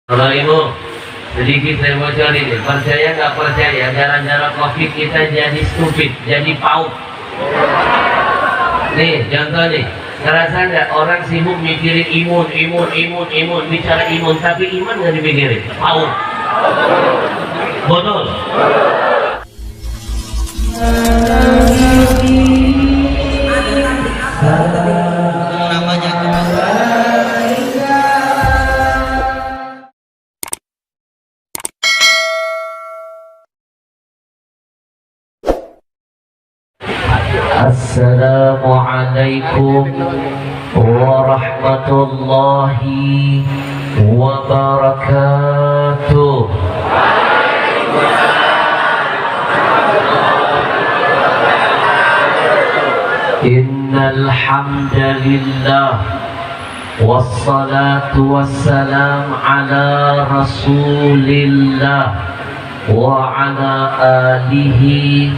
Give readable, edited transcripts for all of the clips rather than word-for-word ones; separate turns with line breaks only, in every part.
Kalau ibu sedikit saya bocor ini, percaya nggak percaya, gara-gara COVID kita jadi stupid, jadi paut. Nih contoh nih, ngerasa nggak orang sibuk mikirin imun, bicara imun, tapi iman nggak dipikirin, paut. Betul. Assalamualaikum warahmatullahi wabarakatuh. Innal hamdalillah wassalatu wassalam ala rasulillah wa ala alihi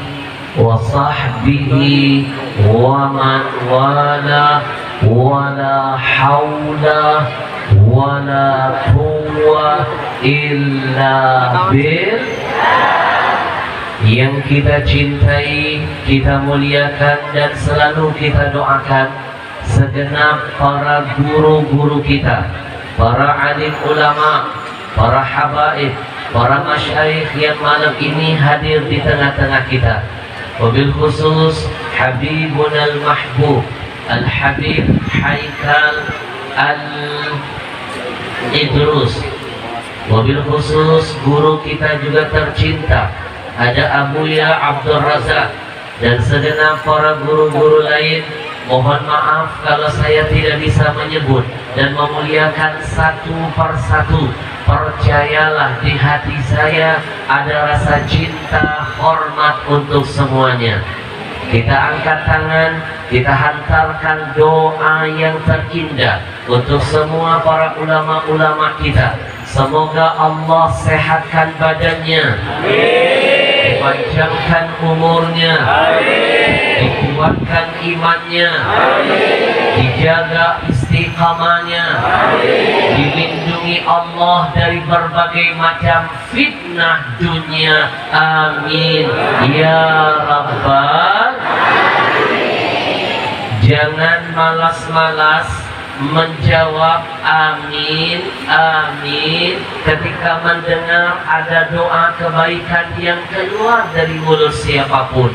wa sahbihi wa man wala wala hawla wala quwwata illa billah. Yang kita cintai, kita muliakan dan selalu kita doakan segenap para guru-guru kita, para alim ulama, para habaib, para masyayikh yang malam ini hadir di tengah-tengah kita. Wabil khusus Habibuna al-Mahbub Al-Habib Haikal Al-Idrus. Wabil khusus guru kita juga tercinta, ada Abuya Abdul Razak dan segenap para guru-guru lain. Mohon maaf kalau saya tidak bisa menyebut dan memuliakan satu persatu. Percayalah, di hati saya ada rasa cinta, hormat untuk semuanya. Kita angkat tangan, kita hantarkan doa yang terindah untuk semua para ulama-ulama kita. Semoga Allah sehatkan badannya, dipanjangkan umurnya, dikuatkan imannya, dijaga istiqamahnya, dilindungi Allah dari berbagai macam fitnah dunia. Amin ya rabbal. Jangan malas-malas menjawab amin, amin ketika mendengar ada doa kebaikan yang keluar dari mulut siapapun.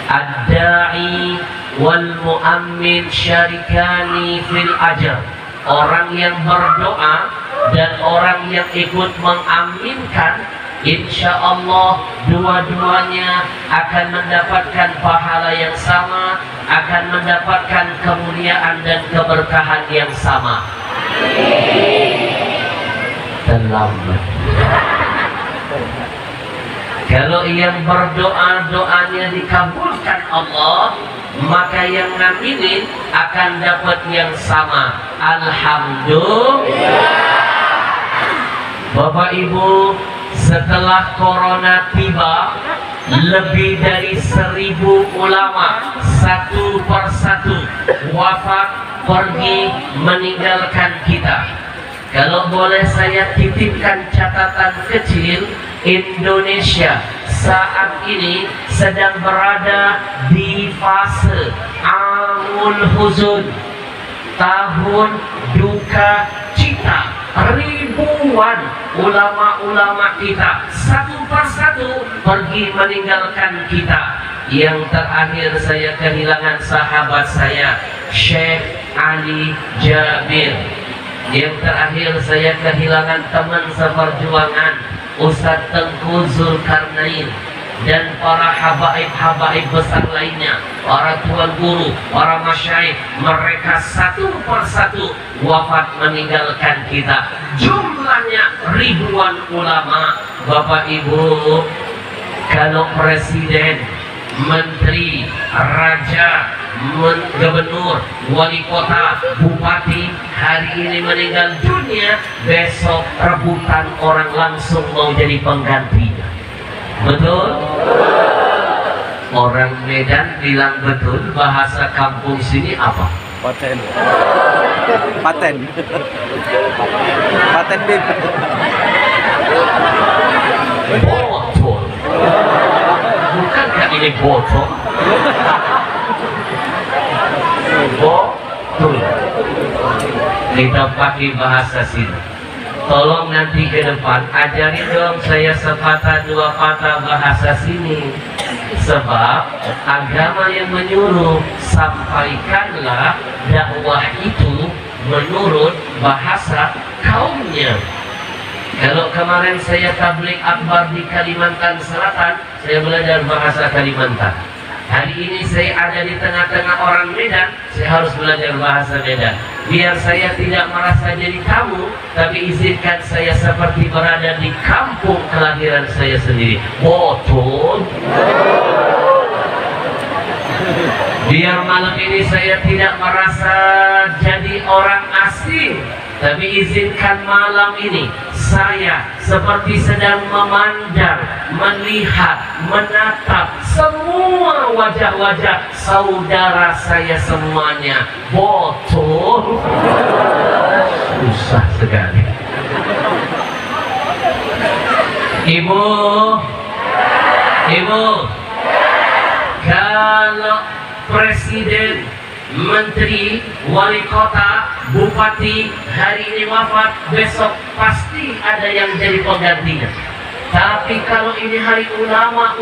Ad-da'i wal mu'ammin syarikani fil ajr. Orang yang berdoa dan orang yang ikut mengaminkan, insya Allah dua-duanya akan mendapatkan pahala yang sama, akan mendapatkan kemuliaan dan keberkahan yang sama. Terlambat. Kalau yang berdoa doanya dikabulkan Allah, maka yang ngaminin akan dapat yang sama. Alhamdulillah. Bapak Ibu, setelah corona tiba, lebih dari 1000 ulama satu persatu wafat, pergi meninggalkan kita. Kalau boleh saya titipkan catatan kecil, Indonesia saat ini sedang berada di fase amul huzun, tahun duka cita. Ribuan ulama-ulama kita satu persatu pergi meninggalkan kita. Yang terakhir saya kehilangan sahabat saya, Syekh Ali Jabir. Yang terakhir saya kehilangan teman seperjuangan, Ustadz Tengku Zulkarnain, dan para habaib-habaib besar lainnya, para tuan guru, para masyayikh. Mereka satu persatu wafat meninggalkan kita. Jumlahnya ribuan ulama. Bapak Ibu, kalau presiden, menteri, raja, gubernur, wali kota, bupati hari ini meninggal dunia, besok rebutan orang langsung mau jadi penggantinya. Betul? Orang Medan bilang betul, bahasa kampung sini apa? Paten.
Paten. Paten bib.
Botol. Bukankah ini botol? Botol. Kita pakai bahasa sini. Tolong nanti ke depan ajarin dong saya sepatah dua patah bahasa sini. Sebab agama yang menyuruh sampaikanlah dakwah itu menurut bahasa kaumnya. Kalau kemarin saya tabligh akbar di Kalimantan Selatan, saya belajar bahasa Kalimantan. Hari ini saya ada di tengah-tengah orang Medan, saya harus belajar bahasa Medan. Biar saya tidak merasa jadi tamu, tapi izinkan saya seperti berada di kampung kelahiran saya sendiri. Betul. Biar malam ini saya tidak merasa jadi orang asing, tapi izinkan malam ini saya seperti sedang memandang, melihat, menatap semua wajah-wajah saudara saya semuanya. Betul. Susah sekali. Ibu, kalau presiden, menteri, wali kota, bupati hari ini wafat, besok pasti ada yang jadi penggantinya. Tapi kalau ini hari ulama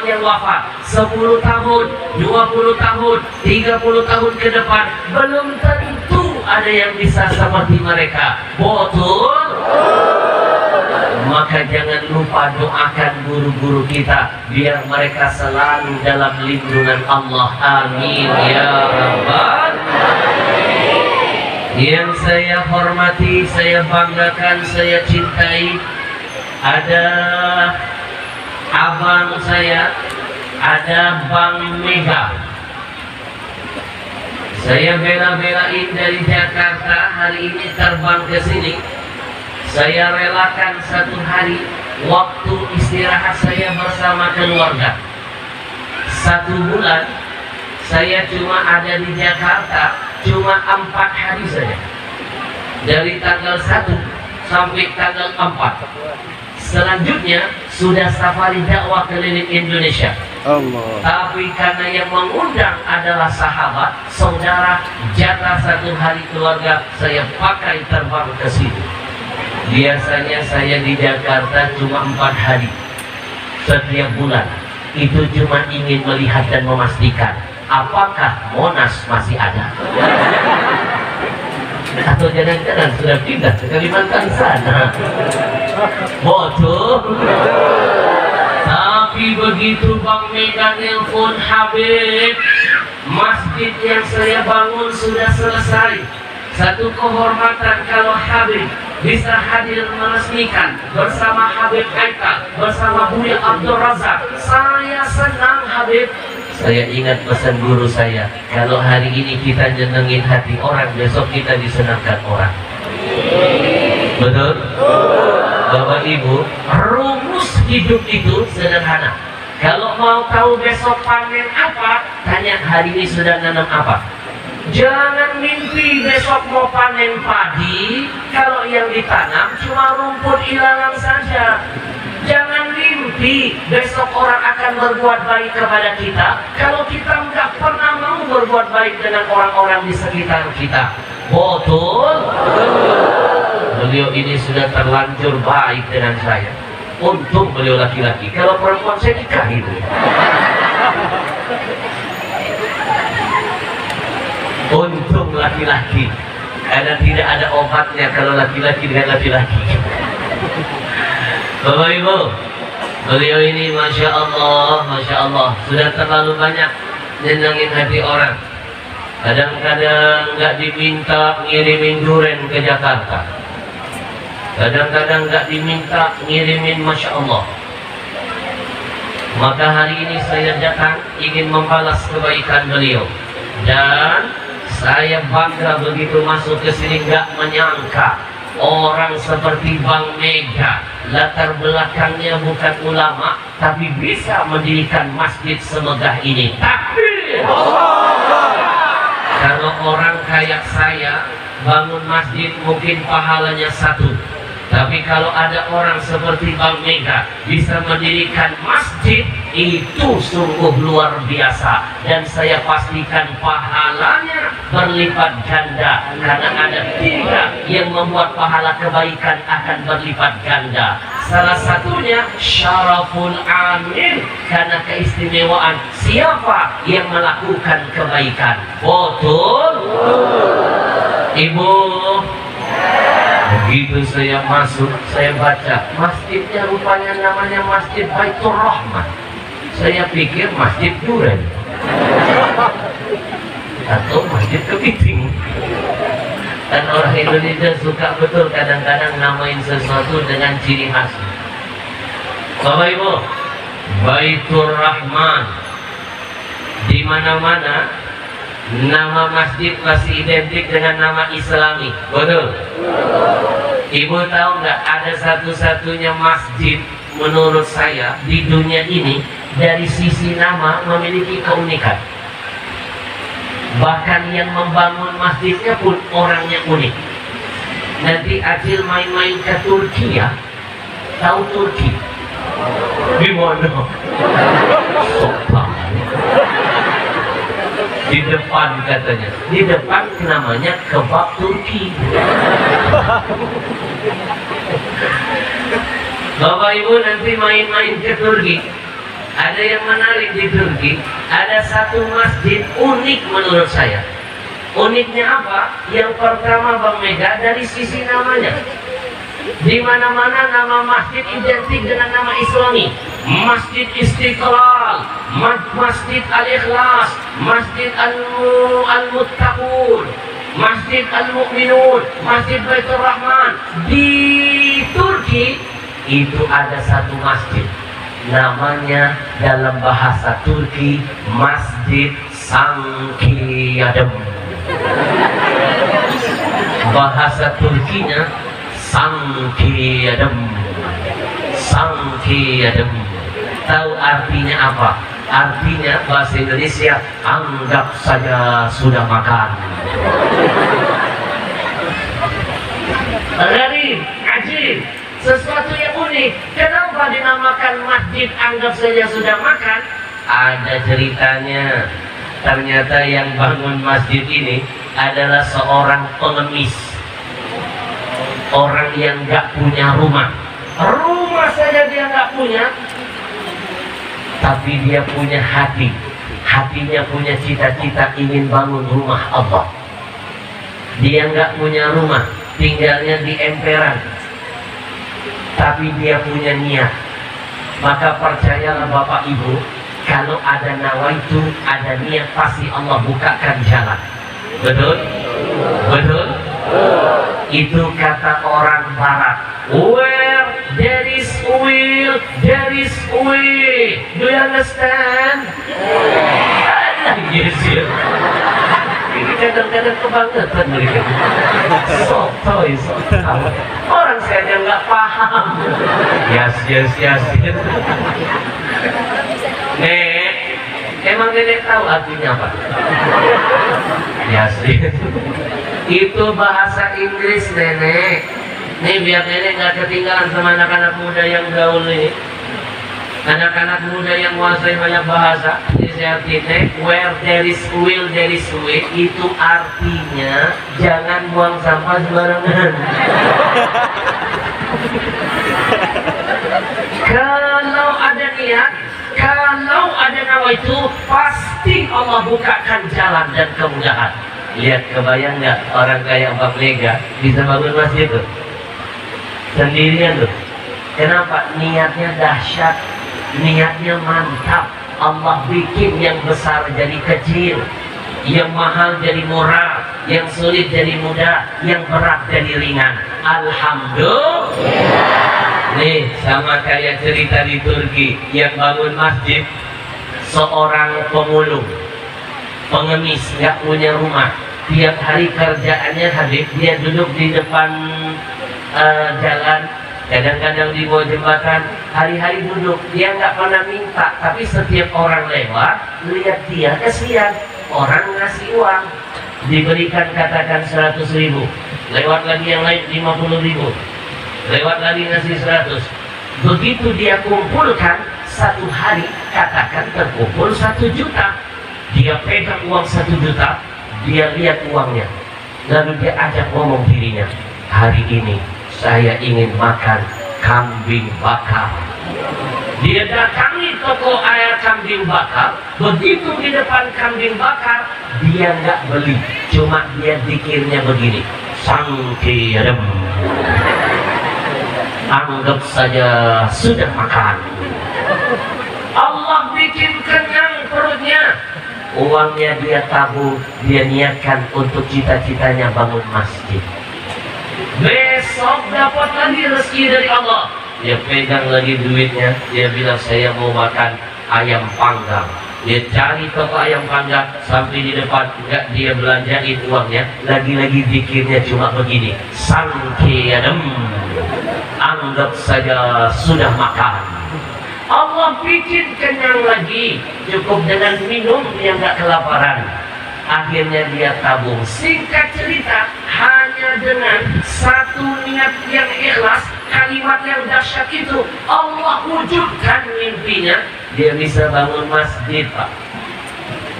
yang wafat 10 tahun, 20 tahun, 30 tahun ke depan, belum tentu ada yang bisa seperti mereka. Betul? Maka jangan lupa doakan guru-guru kita biar mereka selalu dalam lindungan Allah. Amin ya Rabbal. Yang saya hormati, saya banggakan, saya cintai, ada abang saya, ada Bang Mega. Saya bela-belain dari Jakarta hari ini terbang ke sini. Saya relakan satu hari waktu istirahat saya bersama keluarga. 1 bulan saya cuma ada di Jakarta cuma 4 hari saja. Dari tanggal 1 sampai tanggal 4. Selanjutnya sudah safari dakwah keliling Indonesia.
Allah.
Tapi karena yang mengundang adalah sahabat, saudara, jatah 1 hari keluarga saya pakai terbang ke situ. Biasanya saya di Jakarta cuma 4 hari setiap bulan. Itu cuma ingin melihat dan memastikan apakah Monas masih ada, atau jangan-jangan sudah pindah ke Kalimantan sana. Betul. Tapi begitu Bang Mega nelpon, Habib, masjid yang saya bangun sudah selesai. Satu kehormatan kalau Habib bisa hadir meresmikan bersama Habib Haikal, bersama Buya Abdul Razak. Saya senang Habib. Saya ingat pesan guru saya, kalau hari ini kita nyenengin hati orang, besok kita disenangkan orang. Betul? Bapak Ibu, rumus hidup itu sederhana. Kalau mau tahu besok panen apa, tanya hari ini sudah nanam apa. Jangan mimpi besok mau panen padi, kalau yang ditanam cuma rumput ilalang saja. Jangan mimpi besok orang akan berbuat baik kepada kita, kalau kita nggak pernah mau berbuat baik dengan orang-orang di sekitar kita. Betul? Beliau ini sudah terlanjur baik dengan saya. Untung beliau laki-laki, kalau perempuan saya nikahin. Untung laki-laki, karena tidak ada obatnya kalau laki-laki dengan laki-laki. Bapak Ibu, beliau ini Masya Allah, sudah terlalu banyak nyenengin hati orang. Kadang-kadang nggak diminta ngirimin duren ke Jakarta, kadang-kadang nggak diminta ngirimin Masya Allah. Maka hari ini saya datang ingin membalas kebaikan beliau. Dan saya bangga begitu masuk ke sini, nggak menyangka orang seperti Bang Mega, latar belakangnya bukan ulama, tapi bisa mendirikan masjid semegah ini. Takbir! Kalau orang kayak saya bangun masjid mungkin pahalanya satu, tapi kalau ada orang seperti Bang Mega bisa mendirikan masjid, itu sungguh luar biasa. Dan saya pastikan pahalanya berlipat ganda, karena ada 3 yang membuat pahala kebaikan akan berlipat ganda. Salah satunya syaraful amin, karena keistimewaan siapa yang melakukan kebaikan. Betul? Ibu, begitu saya masuk, saya baca masjidnya rupanya namanya Masjid Baitur Rahman. Saya pikir Masjid Duren atau Masjid Kepiting. Dan orang Indonesia suka betul kadang-kadang namain sesuatu dengan ciri khas. Bapak Ibu, Baitur Rahman, di mana-mana nama masjid masih identik dengan nama Islami, betul? Ibu tahu nggak, ada satu-satunya masjid menurut saya di dunia ini dari sisi nama memiliki keunikan. Bahkan yang membangun masjidnya pun orangnya unik. Nanti Acil main-main ke Turki ya, tahu Turki? Di mana? Sopan. Di depan katanya, di depan namanya kebab Turki. Bapak Ibu nanti main-main ke Turki, ada yang menarik di Turki. Ada satu masjid unik menurut saya. Uniknya apa? Yang pertama Bang Mega, dari sisi namanya. Di mana-mana nama masjid identik dengan nama Islami. Masjid Istiqlal, Masjid Al-Ikhlas, Masjid Al-Muttaqun, Masjid Al-Mu'minun, Masjid Baitur Rahman. Di Turki itu ada satu masjid, namanya dalam bahasa Turki Masjid Sankiyadem. Bahasa Turkinya Sankiyadem. Sankiyadem. Tahu artinya apa? Artinya bahasa Indonesia, anggap saja sudah makan. Dari Ajib, sesuatu yang unik. Kenapa dinamakan masjid anggap saja sudah makan? Ada ceritanya. Ternyata yang bangun masjid ini adalah seorang pengemis, orang yang gak punya rumah. Rumah saja dia gak punya, tapi dia punya hati. Hatinya punya cita-cita ingin bangun rumah Allah. Dia nggak punya rumah, tinggalnya di emperan, tapi dia punya niat. Maka percayalah Bapak Ibu, kalau ada nawaitu, ada niat, pasti Allah bukakan jalan. Betul? Betul? Itu kata orang Barat. Where there is will, there is way. Do you understand? Yes, yes. Ini kadang-kadang kebangetan mereka. Sotoy, sotoy. Orang saja nggak paham. Yes, yes, yes. Nek, emang nenek tahu artinya apa? Yes, yes. Itu bahasa Inggris, nenek. Nih biar nenek nggak ketinggalan sama anak-anak muda yang gaul ini. Anak-anak muda yang menguasai banyak bahasa. Jadi saya artinya, where there is will, there is way. Itu artinya jangan buang sampah sembarangan. Kalau ada niat, kalau ada nawaitu, pasti Allah bukakan jalan dan kemudahan. Lihat, kebayang nggak orang kayak Bang Mega bisa bangun masjid tuh sendirian tuh. Kenapa? Niatnya dahsyat, niatnya mantap. Allah bikin yang besar jadi kecil, yang mahal jadi murah, yang sulit jadi mudah, yang berat jadi ringan. Alhamdulillah. Nih sama kayak cerita di Turki, yang bangun masjid seorang pemulung, pengemis, nggak punya rumah. Tiap hari kerjaannya Habib, dia duduk di depan jalan, kadang-kadang di bawah jembatan, hari-hari duduk. Dia nggak pernah minta, tapi setiap orang lewat lihat dia, kasihan, orang ngasih uang. diberikan katakan 100.000, lewat lagi yang lain 50.000, lewat lagi ngasih 100. Begitu dia kumpulkan satu hari, katakan terkumpul 1 juta. Dia pegang uang 1 juta, dia lihat uangnya, lalu dia ajak ngomong dirinya, hari ini saya ingin makan kambing bakar. Dia datangi toko ayam kambing bakar. Begitu di depan kambing bakar, dia nggak beli, cuma dia dikirnya begini, sangkirem, anggap saja sudah makan. Allah bikin kenyang perutnya. Uangnya dia tabung, dia niatkan untuk cita-citanya bangun masjid. Besok dapat lagi rezeki dari Allah, dia pegang lagi duitnya, dia bilang saya mau makan ayam panggang. Dia cari toko ayam panggang, sampai di depan enggak dia belanjain uangnya, lagi-lagi pikirnya cuma begini, sangkiyadem, anggap saja sudah makan. Allah bikin kenyang lagi, cukup dengan minum yang gak kelaparan. Akhirnya dia tabung. Singkat cerita, hanya dengan satu niat yang ikhlas, kalimat yang dahsyat itu, Allah wujudkan mimpinya. Dia bisa bangun masjid, Pak.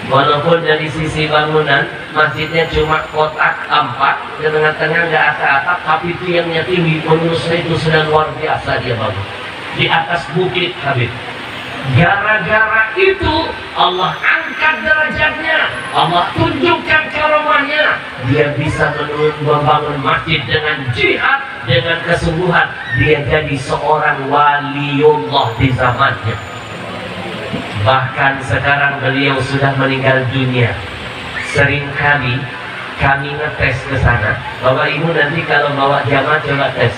Walaupun dari sisi bangunan, masjidnya cuma kotak 4, di tengah-tengah nggak ada atap, tapi tiangnya tinggi. Menurut saya itu sudah luar biasa dia bangun di atas bukit Habib. Gara-gara itu Allah angkat derajatnya, Allah tunjukkan karomahnya. Dia bisa membangun masjid dengan jihad, dengan kesungguhan. Dia jadi seorang waliullah di zamannya. Bahkan sekarang beliau sudah meninggal dunia. Seringkali kami ngetes ke sana. Bapak Ibu nanti kalau bawa jamaah coba tes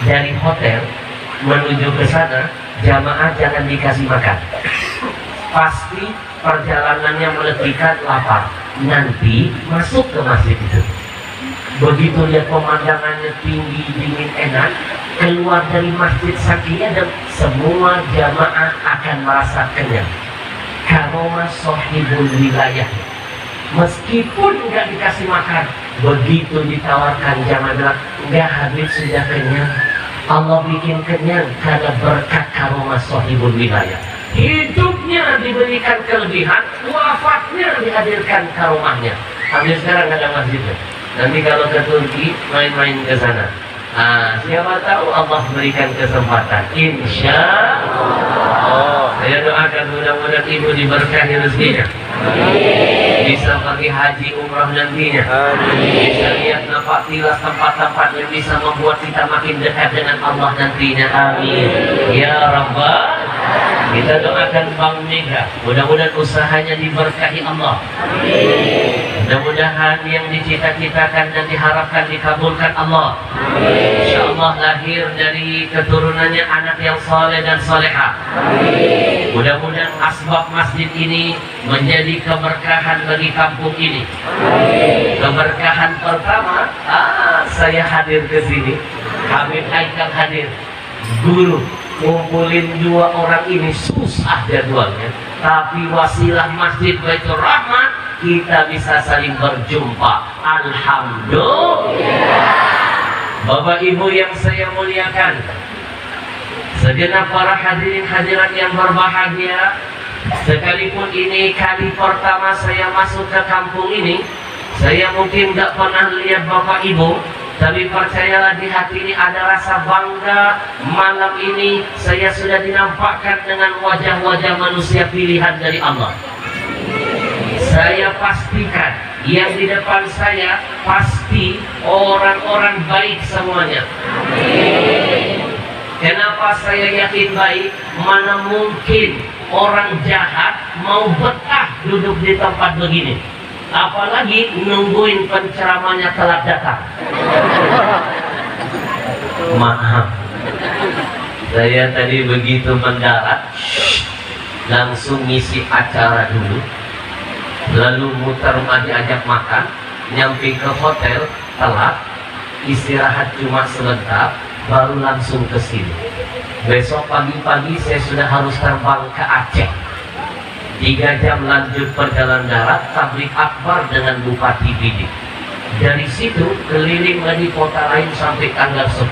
dari hotel menuju ke sana, jamaah jangan dikasih makan. Pasti perjalanannya meletihkan, lapar. Nanti masuk ke masjid itu, begitu lihat pemandangannya tinggi, dingin, enak, keluar dari masjid sakinya dan semua jamaah akan merasa kenyang. Karomah sohibul wilayah. Meskipun nggak dikasih makan, begitu ditawarkan jamaah bilang, enggak Habib sudah kenyang. Allah bikin kenyang karena berkat karomah sohibul wilayah. Hidupnya diberikan kelebihan, wafatnya dihadirkan karomahnya. Sampai sekarang nggak ada masjidnya. Nanti kalau ke Turki, main-main ke sana. Siapa tahu Allah berikan kesempatan. Insya Allah. Saya doakan mudah-mudahan ibu diberkahi rezekinya. Bisa pergi haji umrah nantinya. Bisa lihat nampak tilas tempat-tempat yang bisa membuat kita makin dekat dengan Allah nantinya. Amin. Ya Rabbal. Kita doakan Bang Mega, mudah-mudahan usahanya diberkahi Allah. Mudah-mudahan yang dicita-citakan dan diharapkan dikabulkan Allah. Insya Allah lahir dari keturunannya anak yang soleh dan soleha. Mudah-mudahan asbab masjid ini menjadi keberkahan bagi kampung ini. Keberkahan pertama, saya hadir ke sini, Habib Haikal hadir, guru. Ngumpulin 2 orang ini susah jadwalnya, tapi wasilah Masjid Baitur Rahmah kita bisa saling berjumpa. Alhamdulillah. Bapak Ibu yang saya muliakan, segenap para hadirin hadirat yang berbahagia, sekalipun ini kali pertama saya masuk ke kampung ini, saya mungkin gak pernah lihat Bapak Ibu, tapi percayalah di hati ini ada rasa bangga. Malam ini saya sudah dinampakkan dengan wajah-wajah manusia pilihan dari Allah. Saya pastikan yang di depan saya pasti orang-orang baik semuanya. Kenapa saya yakin baik? Mana mungkin orang jahat mau betah duduk di tempat begini, apalagi nungguin penceramahnya telat datang. Maaf, saya tadi begitu mendarat langsung ngisi acara dulu, lalu muter diajak makan, nyampe ke hotel telat, istirahat cuma sebentar, baru langsung ke sini. Besok pagi-pagi saya sudah harus terbang ke Aceh. 3 jam lanjut perjalanan darat, tablik akbar dengan Bupati Bidik. Dari situ keliling lagi kota lain sampai tanggal 10.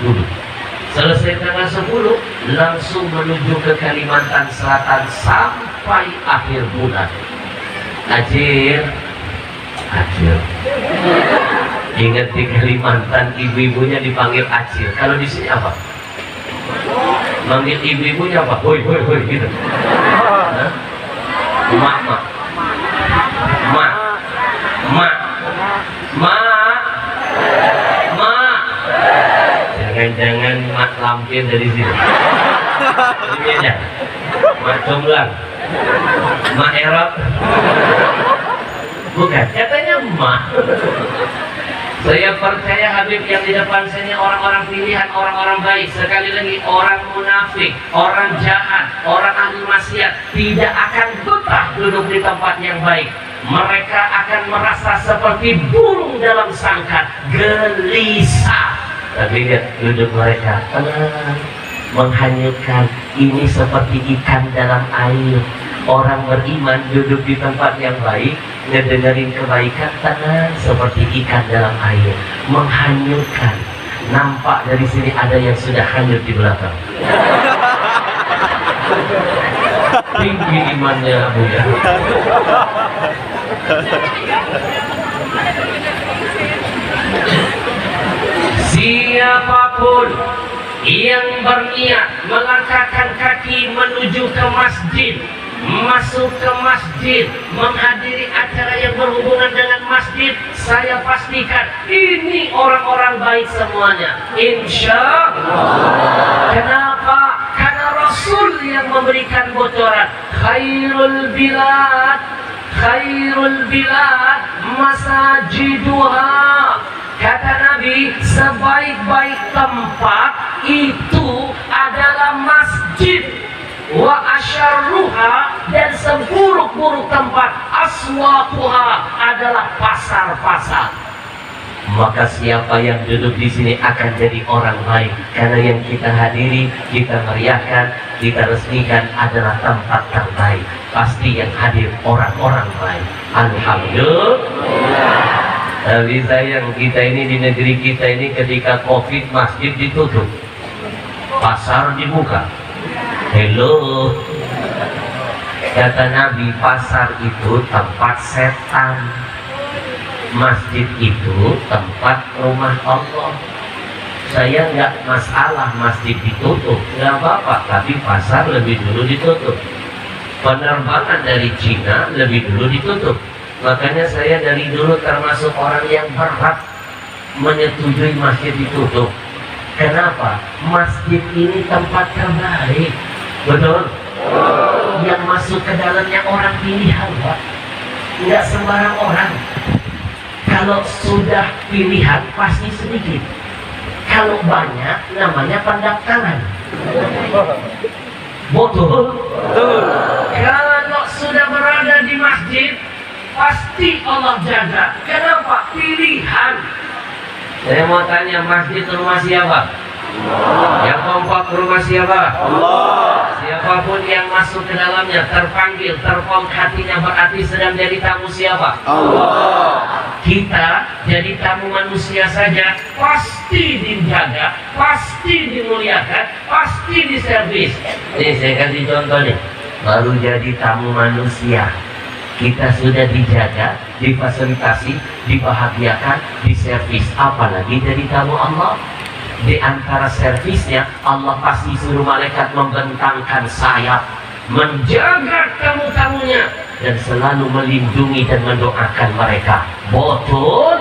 Selesai tanggal 10 langsung menuju ke Kalimantan Selatan sampai akhir bulan. Acil. Ingat di Kalimantan ibu-ibunya dipanggil Acil. Kalau di sini apa? Manggil ibu-ibunya apa? Hoi gitu. Hah? Ma. Jangan mak lampir dari sini. Ini aja. Mak comblang. Mak erot. Bukan, katanya mak. Saya percaya Habib yang di depan sini orang-orang pilihan, orang-orang baik. Sekali lagi, orang munafik, orang jahat, orang ahli maksiat tidak akan betah duduk di tempat yang baik. Mereka akan merasa seperti burung dalam sangkar, gelisah. Tapi lihat duduk mereka, tenang, menghanyutkan. Ini seperti ikan dalam air. Orang beriman duduk di tempat yang baik, ngedengerin kebaikan, tenang seperti ikan dalam air, menghanyutkan. Nampak dari sini ada yang sudah hanyut di belakang. Tinggi imannya Abu ya. Siapapun yang berniat melangkahkan kaki menuju ke masjid, masuk ke masjid, menghadiri acara yang berhubungan dengan masjid, saya pastikan ini orang-orang baik semuanya, insya Allah. Kenapa? Karena Rasul yang memberikan bocoran, khairul bilad masajiduha. Kata Nabi, sebaik-baik tempat itu adalah masjid. Wa asyarruha, dan seburuk-buruk tempat aswaquha adalah pasar-pasar. Maka siapa yang duduk di sini akan jadi orang baik, karena yang kita hadiri, kita meriahkan, kita resmikan adalah tempat terbaik. Pasti yang hadir orang-orang baik. Alhamdulillah. Tapi sayang kita ini di negeri kita ini ketika Covid masjid ditutup, pasar dibuka. Hello, kata Nabi, pasar itu tempat setan, masjid itu tempat rumah Allah. Saya nggak masalah masjid ditutup, nggak apa-apa, tapi pasar lebih dulu ditutup. Penerbangan dari Cina lebih dulu ditutup. Makanya saya dari dulu termasuk orang yang berat menyetujui masjid ditutup. Kenapa? Masjid ini tempat terbaik. Betul? Yang masuk ke dalamnya orang pilihan, Pak. Nggak sembarang orang. Kalau sudah pilihan pasti sedikit. Kalau banyak namanya pendaftaran. Betul? Kalau sudah berada di masjid pasti Allah jaga. Kenapa? Pilihan. Saya mau tanya, masjid rumah siapa? Yang kompak rumah siapa? Allah. Siapapun yang masuk ke dalamnya terpanggil, terpomp hatinya, berarti sedang jadi tamu siapa? Allah. Kita jadi tamu manusia saja pasti dijaga, pasti dimuliakan, pasti diservis. Nih saya kasih contoh nih, baru jadi tamu manusia, kita sudah dijaga, difasilitasi, dibahagiakan, diservis. Apalagi jadi tamu Allah. Di antara servisnya, Allah pasti suruh malaikat membentangkan sayap, menjaga tamu-tamunya, dan selalu melindungi dan mendoakan mereka. Betul?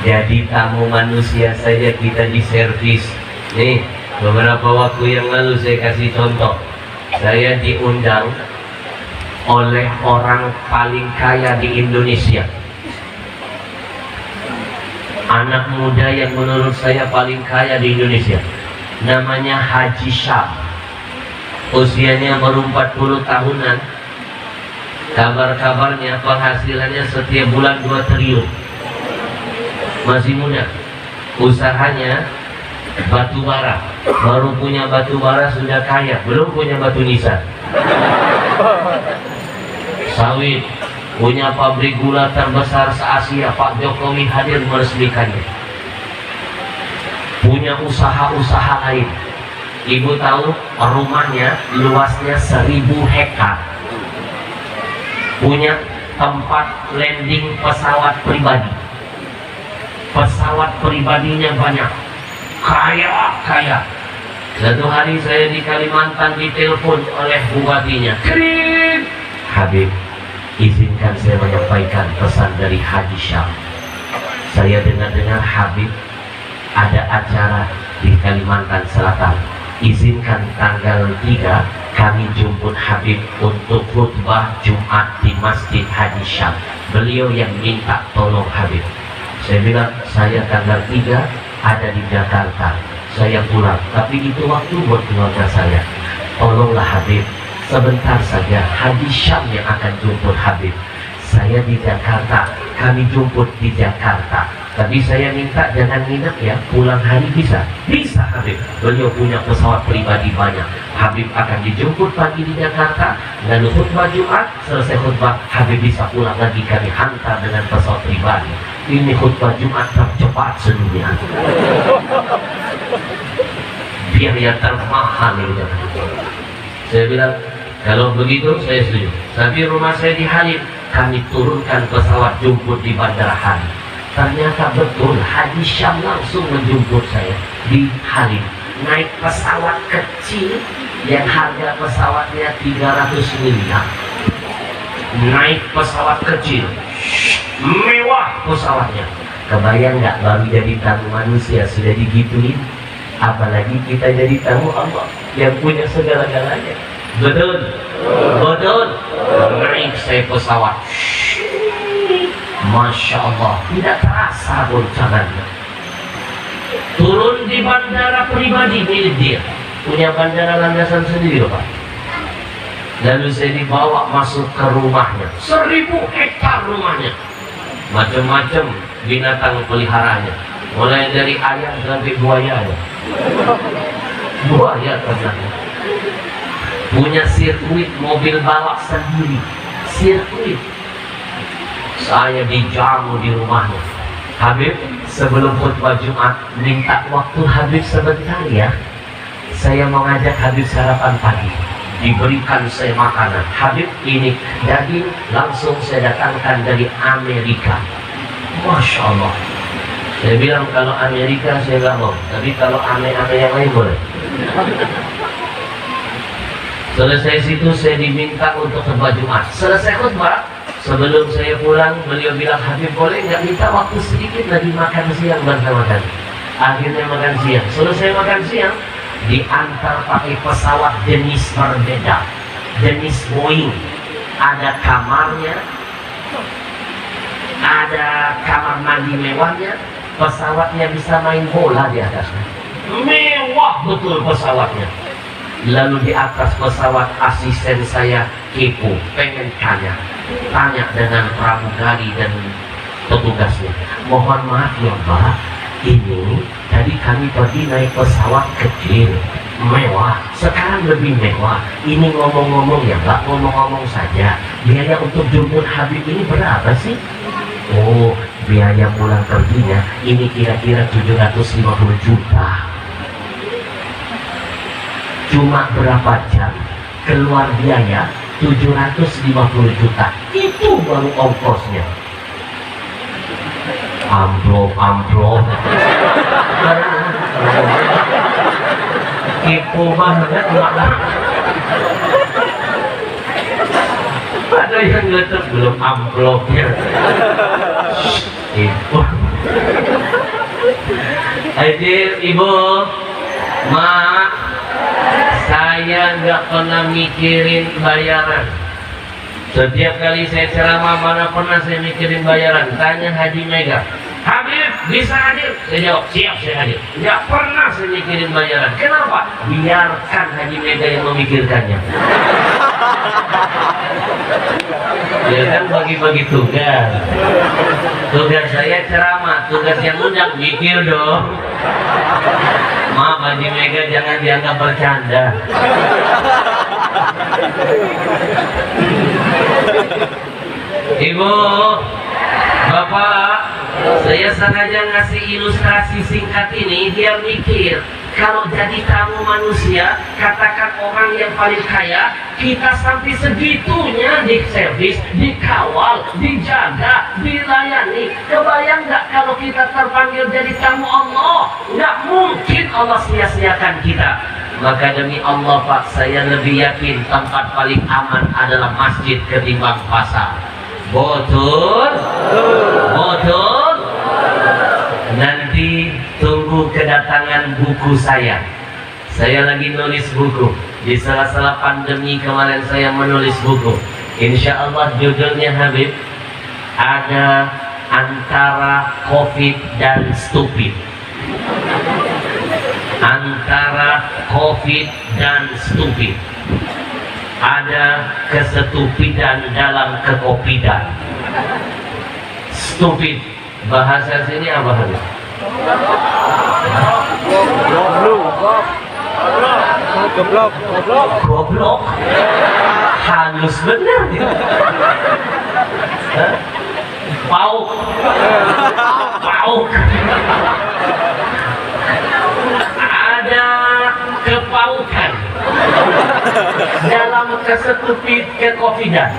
Jadi tamu manusia saja kita diservis. Nih, beberapa waktu yang lalu saya kasih contoh. Saya diundang oleh orang paling kaya di Indonesia, anak muda yang menurut saya paling kaya di Indonesia, namanya Haji Syah. Usianya baru 40 tahunan. Kabar-kabarnya penghasilannya setiap bulan 2 triliun. Masih muda. Usahanya batu bara. Baru punya batu bara sudah kaya, belum punya batu nisan. Sawit punya pabrik gula terbesar se-Asia, Pak Jokowi hadir meresmikannya. Punya usaha-usaha lain. Ibu tahu rumahnya luasnya 1000 hektar. Punya tempat landing pesawat pribadi. Pesawat pribadinya banyak. Kaya. Satu hari saya di Kalimantan ditelepon oleh bupatinya. Kering. Habib, izinkan saya menyampaikan pesan dari Haji Syam. Saya dengar-dengar Habib ada acara di Kalimantan Selatan. Izinkan tanggal 3 kami jemput Habib untuk khutbah Jumat di Masjid Haji Syam. Beliau yang minta tolong Habib. Saya bilang, saya tanggal 3 ada di Jakarta. Saya pulang, tapi itu waktu buat keluarga saya. Tolonglah Habib, sebentar saja Haji Syam yang akan jemput Habib. Saya di Jakarta, kami jemput di Jakarta. Tapi saya minta jangan nginep ya, pulang hari bisa? Bisa Habib. Beliau punya pesawat pribadi banyak. Habib akan dijemput pagi di Jakarta, lalu khutbah Jumat, selesai khutbah Habib bisa pulang lagi, kami hantar dengan pesawat pribadi. Ini khutbah Jumat tercepat sedunia. Biaya termahal ini. Saya bilang, kalau begitu saya setuju. Tapi rumah saya di Halim, kami turunkan pesawat jemput di Bandara Halim. Ternyata betul Haji Syam langsung menjemput saya di Halim. Naik pesawat kecil yang harga pesawatnya 300 miliar. Naik pesawat kecil, mewah pesawatnya. Kebayang nggak, baru jadi tamu manusia sudah digituin, apalagi kita jadi tamu Allah yang punya segala-galanya. Betul. Naik saya pesawat, Masya Allah, tidak terasa goncangannya. Turun di bandara pribadi milik dia, punya bandara landasan sendiri Pak. Lalu saya dibawa masuk ke rumahnya, 1000 hektar rumahnya. Macam-macam binatang peliharanya, mulai dari ayam sampai buaya. Buaya ternyata. Punya sirkuit mobil balap sendiri, sirkuit. Saya dijamu di rumahnya. Habib, sebelum khutbah Jumat, minta waktu Habib sebentar ya. Saya mau ngajak Habib sarapan pagi. Diberikan saya makanan. Habib, ini daging langsung saya datangkan dari Amerika. Masya Allah. Saya bilang kalau Amerika saya nggak mau, tapi kalau ame-ame yang lain boleh. Selesai situ saya diminta untuk khutbah Jumat. Selesai khutbah, sebelum saya pulang, beliau bilang, Habib boleh nggak minta waktu sedikit lagi makan siang bersama kami. Akhirnya makan siang. Selesai makan siang, diantar pakai pesawat jenis berbeda, jenis Boeing. Ada kamarnya, ada kamar mandi mewahnya, pesawatnya bisa main bola di atasnya. Mewah betul pesawatnya. Lalu di atas pesawat asisten saya kepo, pengen tanya dengan pramugari dan petugasnya. Mohon maaf ya Mbak, ini tadi kami pergi naik pesawat kecil mewah, sekarang lebih mewah. Ini ngomong-ngomong ya Mbak, ngomong-ngomong saja, biaya untuk jemput Habib ini berapa sih? Oh, biaya pulang perginya ini kira-kira 750 juta. Cuma berapa jam keluar biaya 750 juta. Itu baru ongkosnya. Amplop kepo banget malah. Ada yang ngetek belum amplopnya. Ibu Hadir, Ibu, Mak, saya nggak pernah mikirin bayaran. Setiap kali saya ceramah, mana pernah saya mikirin bayaran. Tanya Haji Mega, Habib bisa hadir? Saya jawab, siap saya hadir. Nggak pernah saya mikirin bayaran. Kenapa? Biarkan Haji Mega yang memikirkannya. Ya kan bagi-bagi tugas. Tugas saya ceramah, tugas yang undang mikir dong. Maaf Haji Mega, jangan dianggap bercanda. Ibu, Bapak, saya sengaja ngasih ilustrasi singkat ini biar mikir. Kalau jadi tamu manusia, katakan orang yang paling kaya, kita sampai segitunya diservis, dikawal, dijaga, dilayani. Kebayang nggak kalau kita terpanggil jadi tamu Allah? Nggak mungkin Allah sia-siakan kita. Maka demi Allah Pak, saya lebih yakin tempat paling aman adalah masjid ketimbang pasar. Betul? Betul? Nanti tunggu kedatangan buku saya. Saya lagi nulis buku. Di sela-sela pandemi kemarin saya menulis buku. Insya Allah judulnya Habib, ada antara COVID dan stupid. Antara COVID dan stupid. Ada kestupidan dalam kekopidan. Stupid, bahasa sini apa Habib? Goblok. Halus bener ya. Pauk. Ada kepaukan dalam kesetupid kekopidan.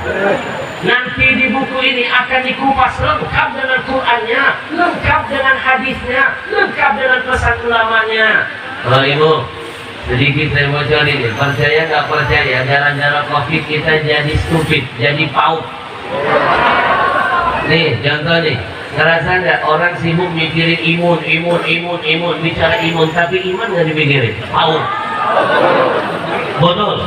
Nanti di buku ini akan dikupas lengkap dengan Qur'annya, lengkap dengan hadisnya, lengkap dengan pesan ulamanya. Oh Ibu, sedikit saya bocor ini. Percaya nggak percaya, gara-gara COVID kita jadi stupid, jadi pauk. Nih contoh nih, ngerasa nggak orang sibuk mikirin imun, bicara imun, tapi iman nggak dipikirin, pauk. Betul.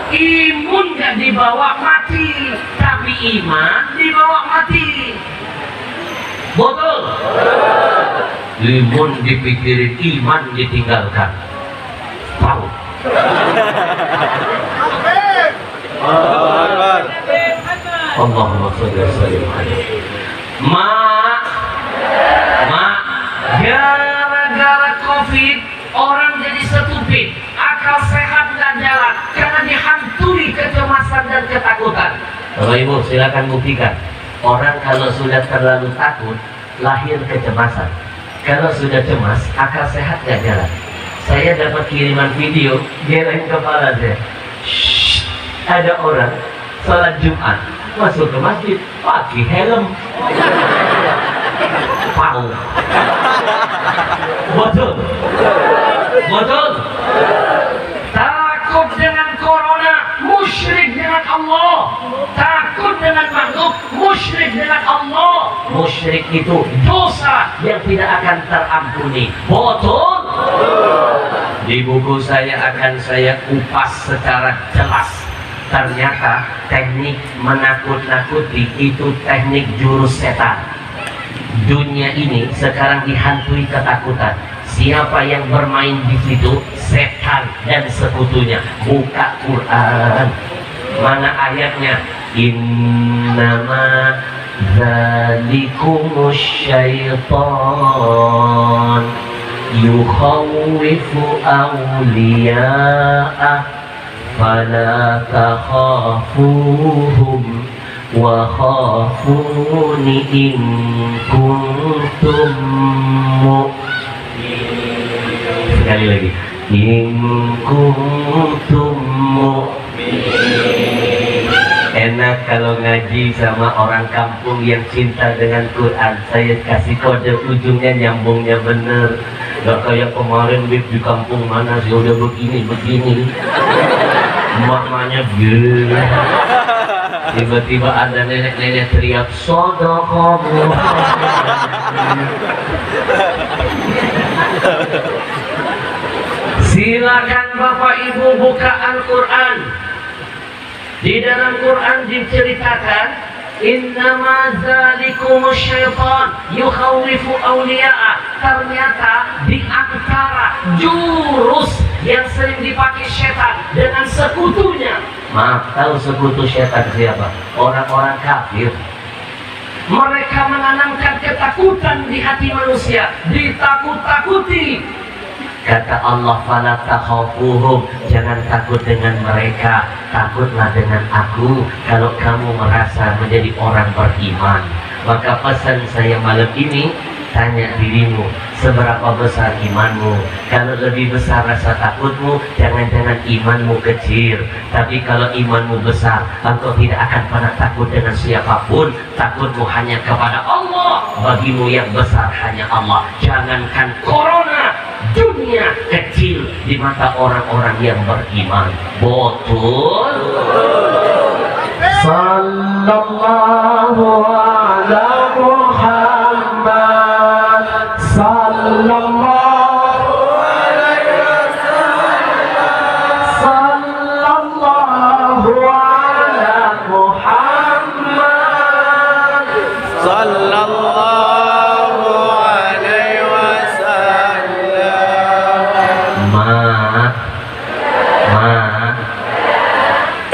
Imun nggak dibawa mati, tapi iman dibawa mati. Betul. Imun dipikirin, iman ditinggalkan. Tahu. Allahumma sholli wa sallim alaihi. Mak, gara-gara COVID orang jadi stupid, akal sehat dan jalan karena dihantui kecemasan dan ketakutan. Bapak Ibu silakan buktikan, orang kalau sudah terlalu takut lahir kecemasan. Kalau sudah cemas, akal sehat gak jalan. Saya dapat kiriman video, geleng kepala saya. Shhh, ada orang sholat Jumat masuk ke masjid pakai helm. Pau. Betul. Betul. Takut dengan corona, musyrik dengan Allah. Takut dengan makhluk, musyrik dengan Allah. Musyrik itu dosa yang tidak akan terampuni. Betul. Di buku saya akan saya kupas secara jelas. Ternyata teknik menakut-nakuti itu teknik jurus setan. Dunia ini sekarang dihantui ketakutan. Siapa yang bermain di situ? Setan dan sekutunya. Buka Quran. Mana ayatnya? Innama dzalikumus syaitan yukhawwifu awliya'ah fala takhafuhum wa khafuni in kuntum mu'minin. Sekali lagi, in kuntum mu'minin. Enak kalau ngaji sama orang kampung yang cinta dengan Quran. Saya kasih kode ujungnya nyambungnya bener. Gak kayak kemarin di kampung mana sih udah begini maknanya gitu. Tiba-tiba ada nenek-nenek teriak sodaqallah. Silakan Bapak Ibu buka Al-Quran. Di dalam Quran diceritakan innama dzalikumus syaitan yukhawwifu awliya'a. Ternyata di antara jurus yang sering dipakai setan dengan sekutunya. Maaf, tahu sekutu setan siapa? Orang-orang kafir. Mereka menanamkan ketakutan di hati manusia, ditakut-takuti. Kata Allah, fala takhafuhum, jangan takut dengan mereka, takutlah dengan aku kalau kamu merasa menjadi orang beriman. Maka pesan saya malam ini, tanya dirimu, seberapa besar imanmu? Kalau lebih besar rasa takutmu, jangan-jangan imanmu kecil. Tapi kalau imanmu besar, engkau tidak akan pernah takut dengan siapapun. Takutmu hanya kepada Allah. Bagimu yang besar hanya Allah. Jangankan corona, dunia kecil di mata orang-orang yang beriman. Betul? Sallallahu ala Muhammad, sallallahu alaihi wasallam, sallallahu ala Muhammad,
sallallahu alaihi wasallam.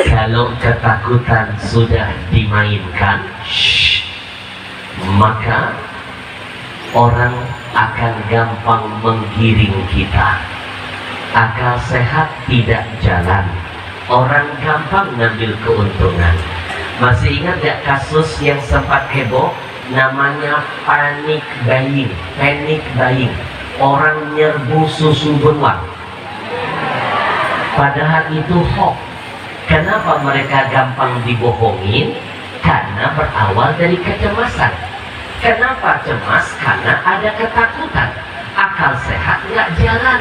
Kalau ketakutan sudah dimainkan, maka orang akan gampang menggiring kita. Akal sehat tidak jalan, orang gampang ngambil keuntungan. Masih ingat gak kasus yang sempat heboh, namanya panic buying? Panic buying, orang nyerbu susu beruang, padahal itu hoax. Kenapa mereka gampang dibohongin? Karena berawal dari kecemasan. Kenapa cemas? Karena ada ketakutan. Akal sehat nggak jalan.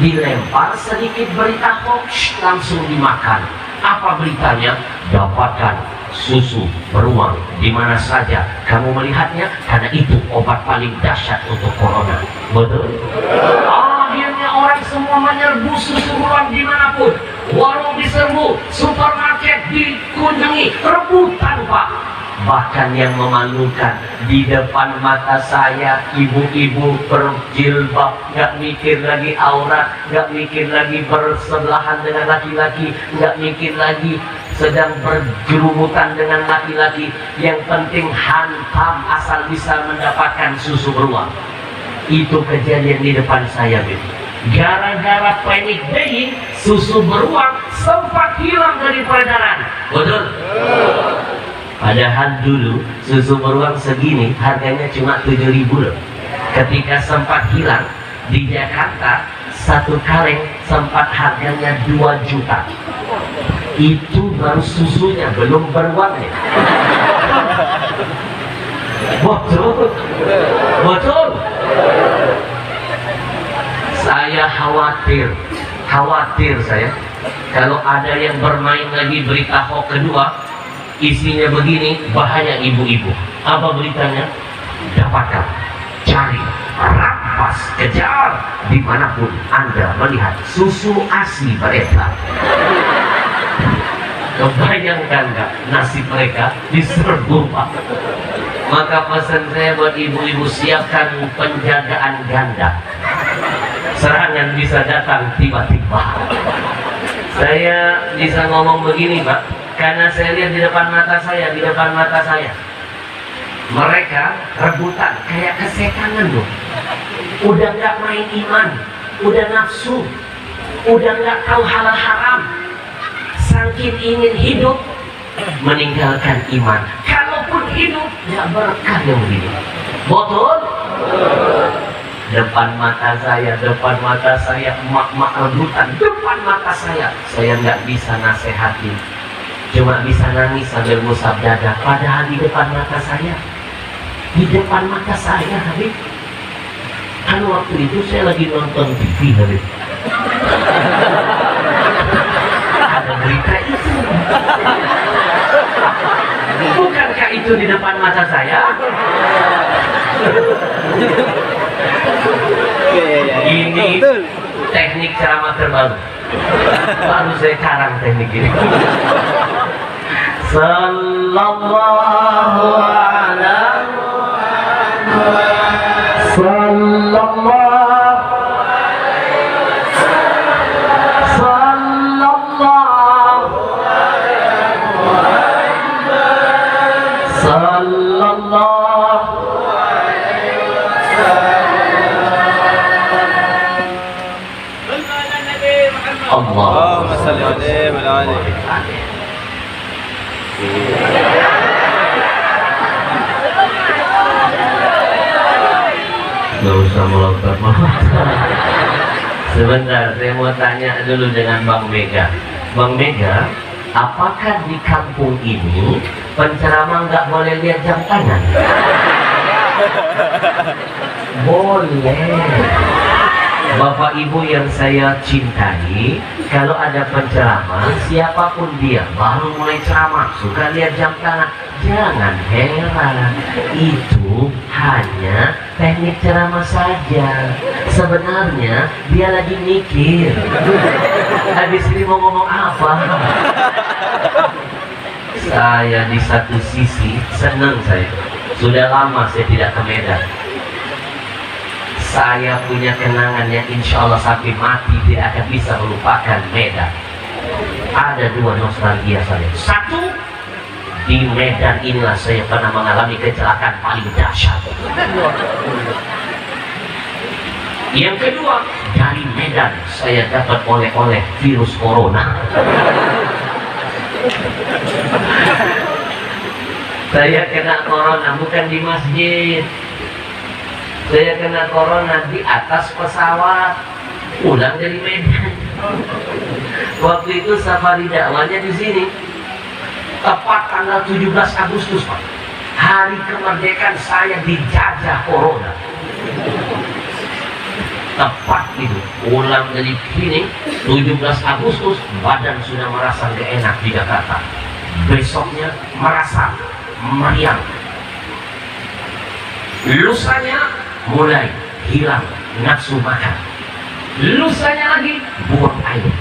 Dilempar sedikit berita hoax, langsung dimakan. Apa beritanya? Dapatkan susu beruang di mana saja kamu melihatnya, karena itu obat paling dahsyat untuk corona. Betul? Akhirnya orang semua menyerbu susu beruang dimanapun. Warung diserbu, supermarket dikunjungi, rebutan Pak. Bahkan yang memalukan, di depan mata saya ibu-ibu berjilbab, nggak mikir lagi aurat, nggak mikir lagi bersebelahan dengan laki-laki, nggak mikir lagi sedang berjerumutan dengan laki-laki. Yang penting hantam asal bisa mendapatkan susu beruang. Itu kejadian di depan saya, Bu. Gara-gara panic buying, susu beruang sempat hilang dari peredaran. Betul? Padahal dulu susu beruang segini harganya cuma 7.000 loh. Ketika sempat hilang di Jakarta, satu kaleng sempat harganya 2 juta. Itu baru susunya, belum beruangnya. Betul? Betul? Saya khawatir saya kalau ada yang bermain lagi berita hoax kedua, isinya begini, bahaya ibu-ibu. Apa beritanya? Dapatkan, cari, rampas, kejar dimanapun Anda melihat susu ASI beredar. Kebayangkan nggak nasib mereka diserbu Pak? Maka pesan saya buat ibu-ibu, siapkan penjagaan ganda. Serangan bisa datang tiba-tiba. Saya bisa ngomong begini Pak, karena saya lihat di depan mata saya, mereka rebutan kayak kesetanan loh. Udah nggak main iman, udah nafsu, udah nggak tahu halal haram. Saking ingin hidup, meninggalkan iman. Kalaupun hidup, nggak berkah yang begini. Betul? Depan mata saya, emak-emak rebutan, depan mata saya nggak bisa nasehatin, cuma bisa nangis sambil ngusap dada. Padahal di depan mata saya, Habib. Kan waktu itu saya lagi nonton TV, Habib. Ada berita itu. Bukankah itu di depan mata saya? Ini teknik ceramah terbaru. Baru saya karang teknik ini. Sallallahu ala Muhammad, sallallahu alaihi wasallam, sallallahu alaihi wasallam, sallallahu alaihi wasallam.
Allahumma salli alaihi wa ala alihi.
Gak usah melontar. Sebentar, saya mau tanya dulu dengan Bang Mega. Bang Mega, apakah di kampung ini penceramah nggak boleh lihat jam tangan? Boleh. Bapak Ibu yang saya cintai, kalau ada penceramah, siapapun dia, baru mulai ceramah, suka lihat jam tangan. Jangan heran, itu hanya teknik ceramah saja. Sebenarnya dia lagi mikir, habis ini mau ngomong apa. Saya di satu sisi senang, saya sudah lama saya tidak ke Medan. Saya punya kenangan yang insya Allah sampai mati tidak akan bisa melupakan Medan. Ada dua nostalgia saya. Satu, di Medan inilah saya pernah mengalami kecelakaan paling dahsyat. Yang kedua, dari Medan saya dapat oleh-oleh virus corona. Saya kena corona bukan di masjid. Saya kena corona di atas pesawat pulang dari Medan. Waktu itu safari dakwahnya di sini. Tepat tanggal 17 Agustus, Pak. Hari kemerdekaan saya dijajah corona. Tepat itu pulang dari sini 17 Agustus, badan sudah merasa gak enak di Jakarta. Besoknya merasa meriang. Lusanya mulai hilang nafsu makan. Lusanya lagi buang air.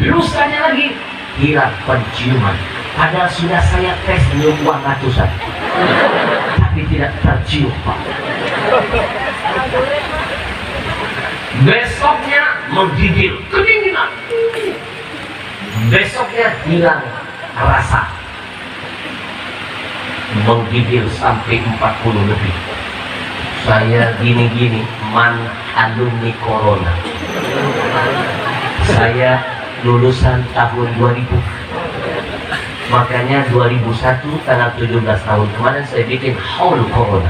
Lusanya lagi hilang penciuman. Padahal sudah saya tes nyium uang ratusan, tapi tidak tercium, Pak. Besoknya menggigil, kedinginan. Besoknya hilang rasa, menggigil sampai 40 lebih. Saya gini-gini, alumni corona. Saya lulusan tahun 2000. Makanya 2001 tanggal 17 tahun kemarin saya bikin haul corona.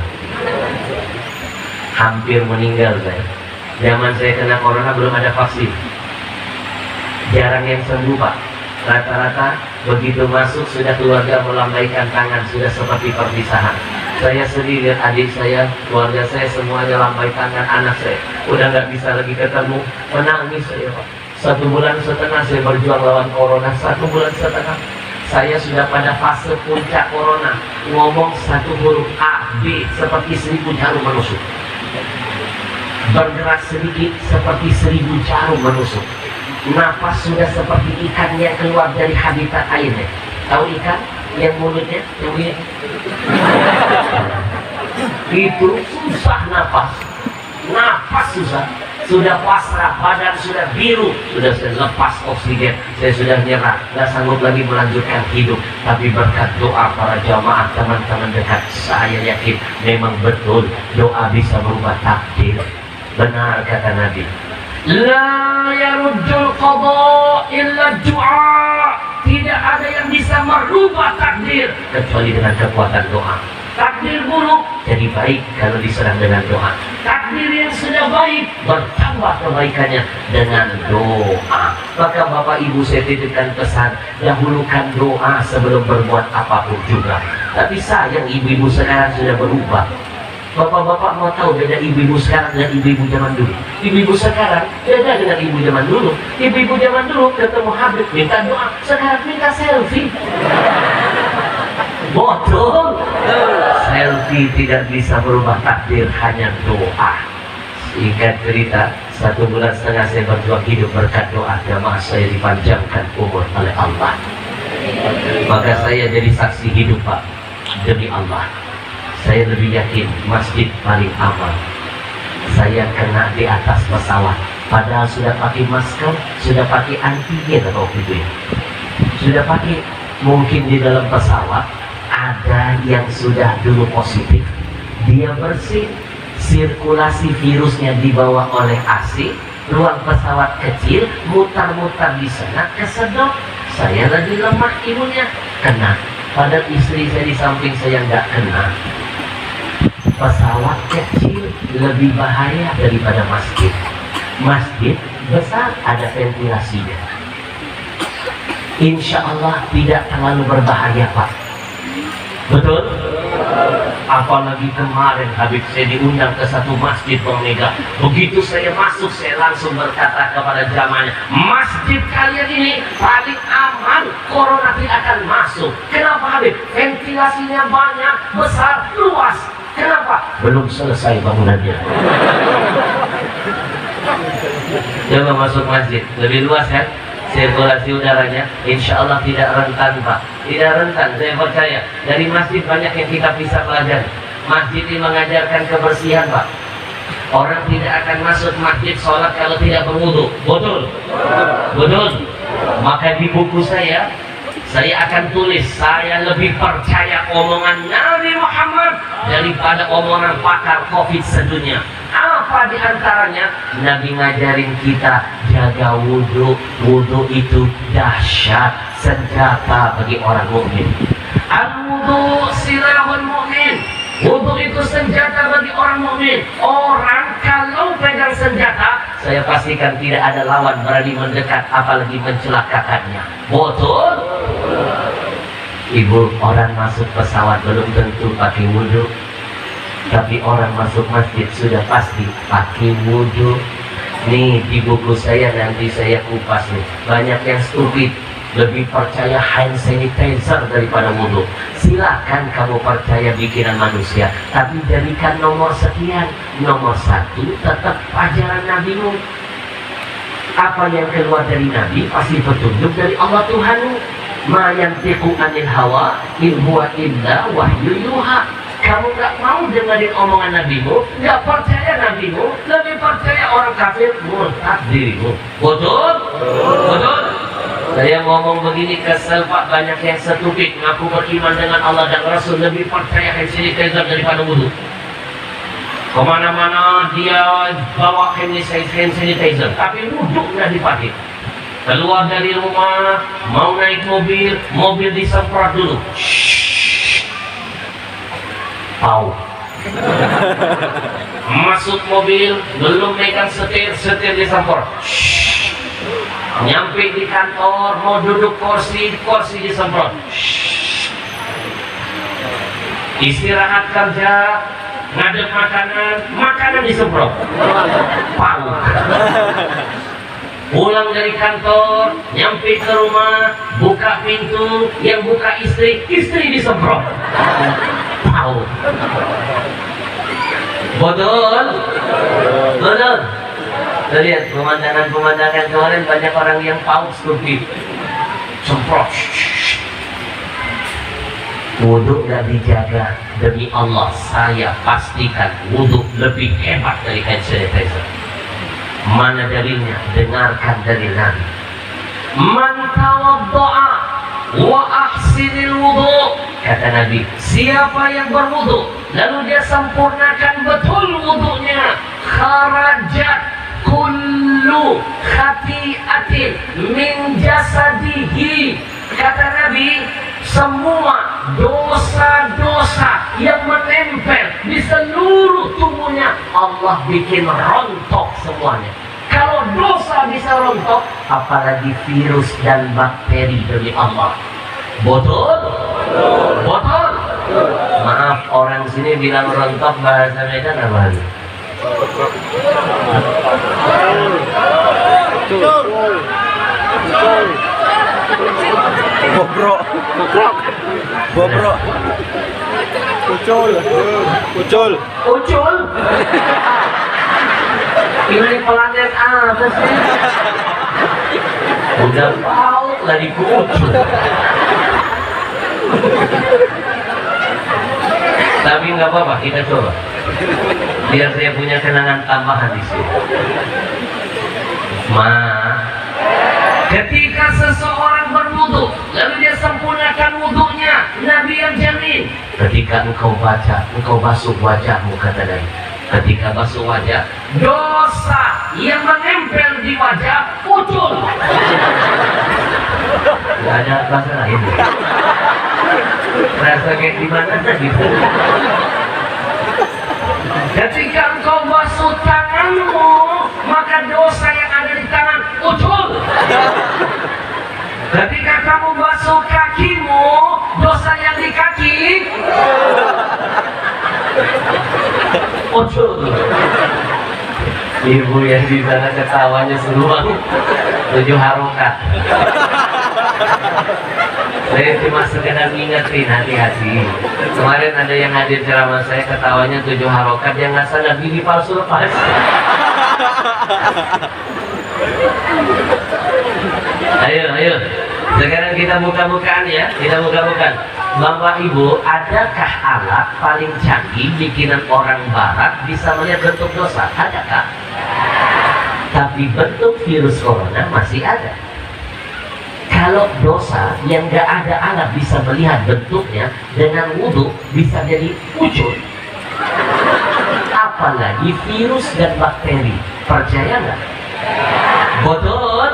Hampir meninggal saya. Zaman saya kena corona belum ada vaksin. Jarang yang sembuh, Pak. Rata-rata begitu masuk sudah keluarga melambaikan tangan, sudah seperti perpisahan. Saya sedih lihat adik saya, keluarga saya semuanya lambai tangan, anak saya udah nggak bisa lagi ketemu. Menangis saya, Pak. 1,5 bulan saya berjuang lawan corona. 1,5 bulan saya sudah pada fase puncak corona. Ngomong satu huruf A, B seperti 1000 jarum menusuk. Bergerak sedikit seperti 1000 jarum menusuk. Napas sudah seperti ikan yang keluar dari habitat airnya. Tahu ikan yang mulutnya yang ini? Itu susah napas. Napas susah. Sudah pasrah, badan sudah biru, sudah saya lepas oksigen, saya sudah nyerah, nggak sanggup lagi melanjutkan hidup. Tapi berkat doa para jamaah, teman-teman dekat, saya yakin memang betul doa bisa merubah takdir. Benar kata Nabi, la yaruddul qada illa du'a. Tidak ada yang bisa merubah takdir kecuali dengan kekuatan doa. Takdir buruk jadi baik kalau diserang dengan doa. Takdir yang sudah baik bertambah kebaikannya dengan doa. Maka Bapak Ibu saya titipkan pesan, dahulukan doa sebelum berbuat apapun juga. Tapi sayang ibu-ibu sekarang sudah berubah. Bapak-bapak mau tahu beda ibu-ibu sekarang dan ibu-ibu zaman dulu? Ibu-ibu sekarang beda dengan ibu zaman dulu. Ibu-ibu zaman dulu ketemu Habib minta doa, sekarang minta selfie. Betul. Selfie tidak bisa merubah takdir, hanya doa. Singkat cerita, 1,5 bulan saya berjuang hidup berkat doa jamaah saya dipanjangkan umur oleh Allah. Maka saya jadi saksi hidup, Pak. Demi Allah, saya lebih yakin masjid paling aman. Saya kena di atas pesawat, padahal sudah pakai masker, sudah pakai antigen waktu itu ya. Sudah pakai, mungkin di dalam pesawat ada yang sudah dulu positif, dia bersih, sirkulasi virusnya dibawa oleh AC, ruang pesawat kecil, mutar-mutar di sana, kesedot. Saya lagi lemah imunnya, kena. Padahal istri saya di samping saya nggak kena. Pesawat kecil lebih bahaya daripada masjid. Masjid besar, ada ventilasinya. Insya Allah tidak terlalu berbahaya, Pak. Betul? Apalagi kemarin Habib saya diundang ke satu masjid, Bang Mega. Begitu saya masuk, saya langsung berkata kepada jamaahnya, masjid kalian ini paling aman, corona tidak akan masuk. Kenapa, Habib? Ventilasinya banyak, besar, luas. Kenapa? Belum selesai bangunannya. Coba masuk masjid, lebih luas kan? Sirkulasi udaranya, insya Allah tidak rentan, Pak. Tidak rentan, saya percaya. Dari masjid banyak yang kita bisa pelajari. Masjid ini mengajarkan kebersihan, Pak. Orang tidak akan masuk masjid sholat kalau tidak berwudu. Betul? Betul. Maka di buku saya akan tulis, saya lebih percaya omongan Nabi Muhammad daripada omongan pakar COVID sedunia. Apa di antaranya? Nabi ngajarin kita jaga wudhu. Wudhu itu dahsyat, senjata bagi orang mukmin. Al-wudhu silahul mukmin. Wudhu itu senjata bagi orang mukmin. Orang kalau pegang senjata, saya pastikan tidak ada lawan berani mendekat, apalagi mencelakakannya. Betul? Ibu, orang masuk pesawat belum tentu pakai wudhu, tapi orang masuk masjid sudah pasti pakai wudhu. Nih di buku saya nanti saya kupas nih. Banyak yang stupid, lebih percaya hand sanitizer daripada wudhu. Silakan kamu percaya bikinan manusia, tapi jadikan nomor sekian. Nomor satu tetap ajaran Nabimu. Apa yang keluar dari Nabi pasti petunjuk dari Allah Tuhanmu. Ma yantiqu anil hawa in huwa illa wahyu yuha. Kamu gak mau dengerin omongan Nabimu, gak percaya Nabimu, lebih percaya orang kafir, murtad dirimu. Betul? Betul? Saya ngomong begini kesel, Pak. Banyak yang stupid ngaku beriman dengan Allah dan Rasul, lebih percaya hand sanitizer daripada wudhu. Kemana-mana dia bawa hand sanitizer, tapi wudhu nggak dipakai. Keluar dari rumah, mau naik mobil, mobil disemprot dulu. Pau. Masuk mobil, belum megang setir disemprot. Nyampe di kantor, mau duduk kursi disemprot. Istirahat kerja, ngadep makanan disemprot. Pau. Pulang dari kantor, nyampe ke rumah, buka pintu, yang buka istri disemprot. Pau. Betul? Betul? Kita lihat pemandangan kemarin, banyak orang yang pau stupid. Semprot. Wudhu gak dijaga, demi Allah saya pastikan wudhu lebih hebat dari hand sanitizer. Mana dalilnya? Dengarkan dari Nabi. Man tawadda'a wa ahsinil wudu. Kata Nabi, siapa yang berwudu lalu dia sempurnakan betul wudunya, kharajat kullu khati'atin min jasadihi. Kata Nabi, semua dosa-dosa yang menempel di seluruh tubuhnya Allah bikin rontok semuanya. Kalau dosa bisa rontok, apalagi virus dan bakteri demi Allah. Betul? Betul? Maaf, orang sini bilang rontok bahasa Medan apa?
Bobrok. Ucul.
Ini planet apa sih? Udah paut lah di kucul. Tapi nggak apa-apa, kita coba. Biar saya punya kenangan tambahan di sini. Ketika seseorang berwudu, lalu dia sempurnakan wudunya, Nabi yang jamin. Ketika engkau baca, engkau basuh wajahmu, kata Nabi. Ketika basuh wajah, dosa yang menempel di wajah ucul. Gak ada bahasa lain. Rasa kayak gimana gitu. Ketika engkau basuh tanganmu, maka dosa yang ada di tangan ucul. Ketika kamu basuh kakimu, dosa yang di kaki ucul. Ibu yang di sana ketawanya semua 7 harokat. Saya cuma sekedar ngingetin, hati-hati. Kemarin ada yang hadir ceramah saya, ketawanya 7 harokat, yang nggak sadar gigi palsu lepas. Ayo. Sekarang kita buka-bukaan ya, kita buka-bukaan. Bapak Ibu, adakah alat paling canggih bikinan orang barat bisa melihat bentuk dosa? Adakah? Tapi bentuk virus corona masih ada. Kalau dosa yang gak ada alat bisa melihat bentuknya, dengan wudhu bisa jadi ucul. Apalagi virus dan bakteri. Percaya nggak? Betul.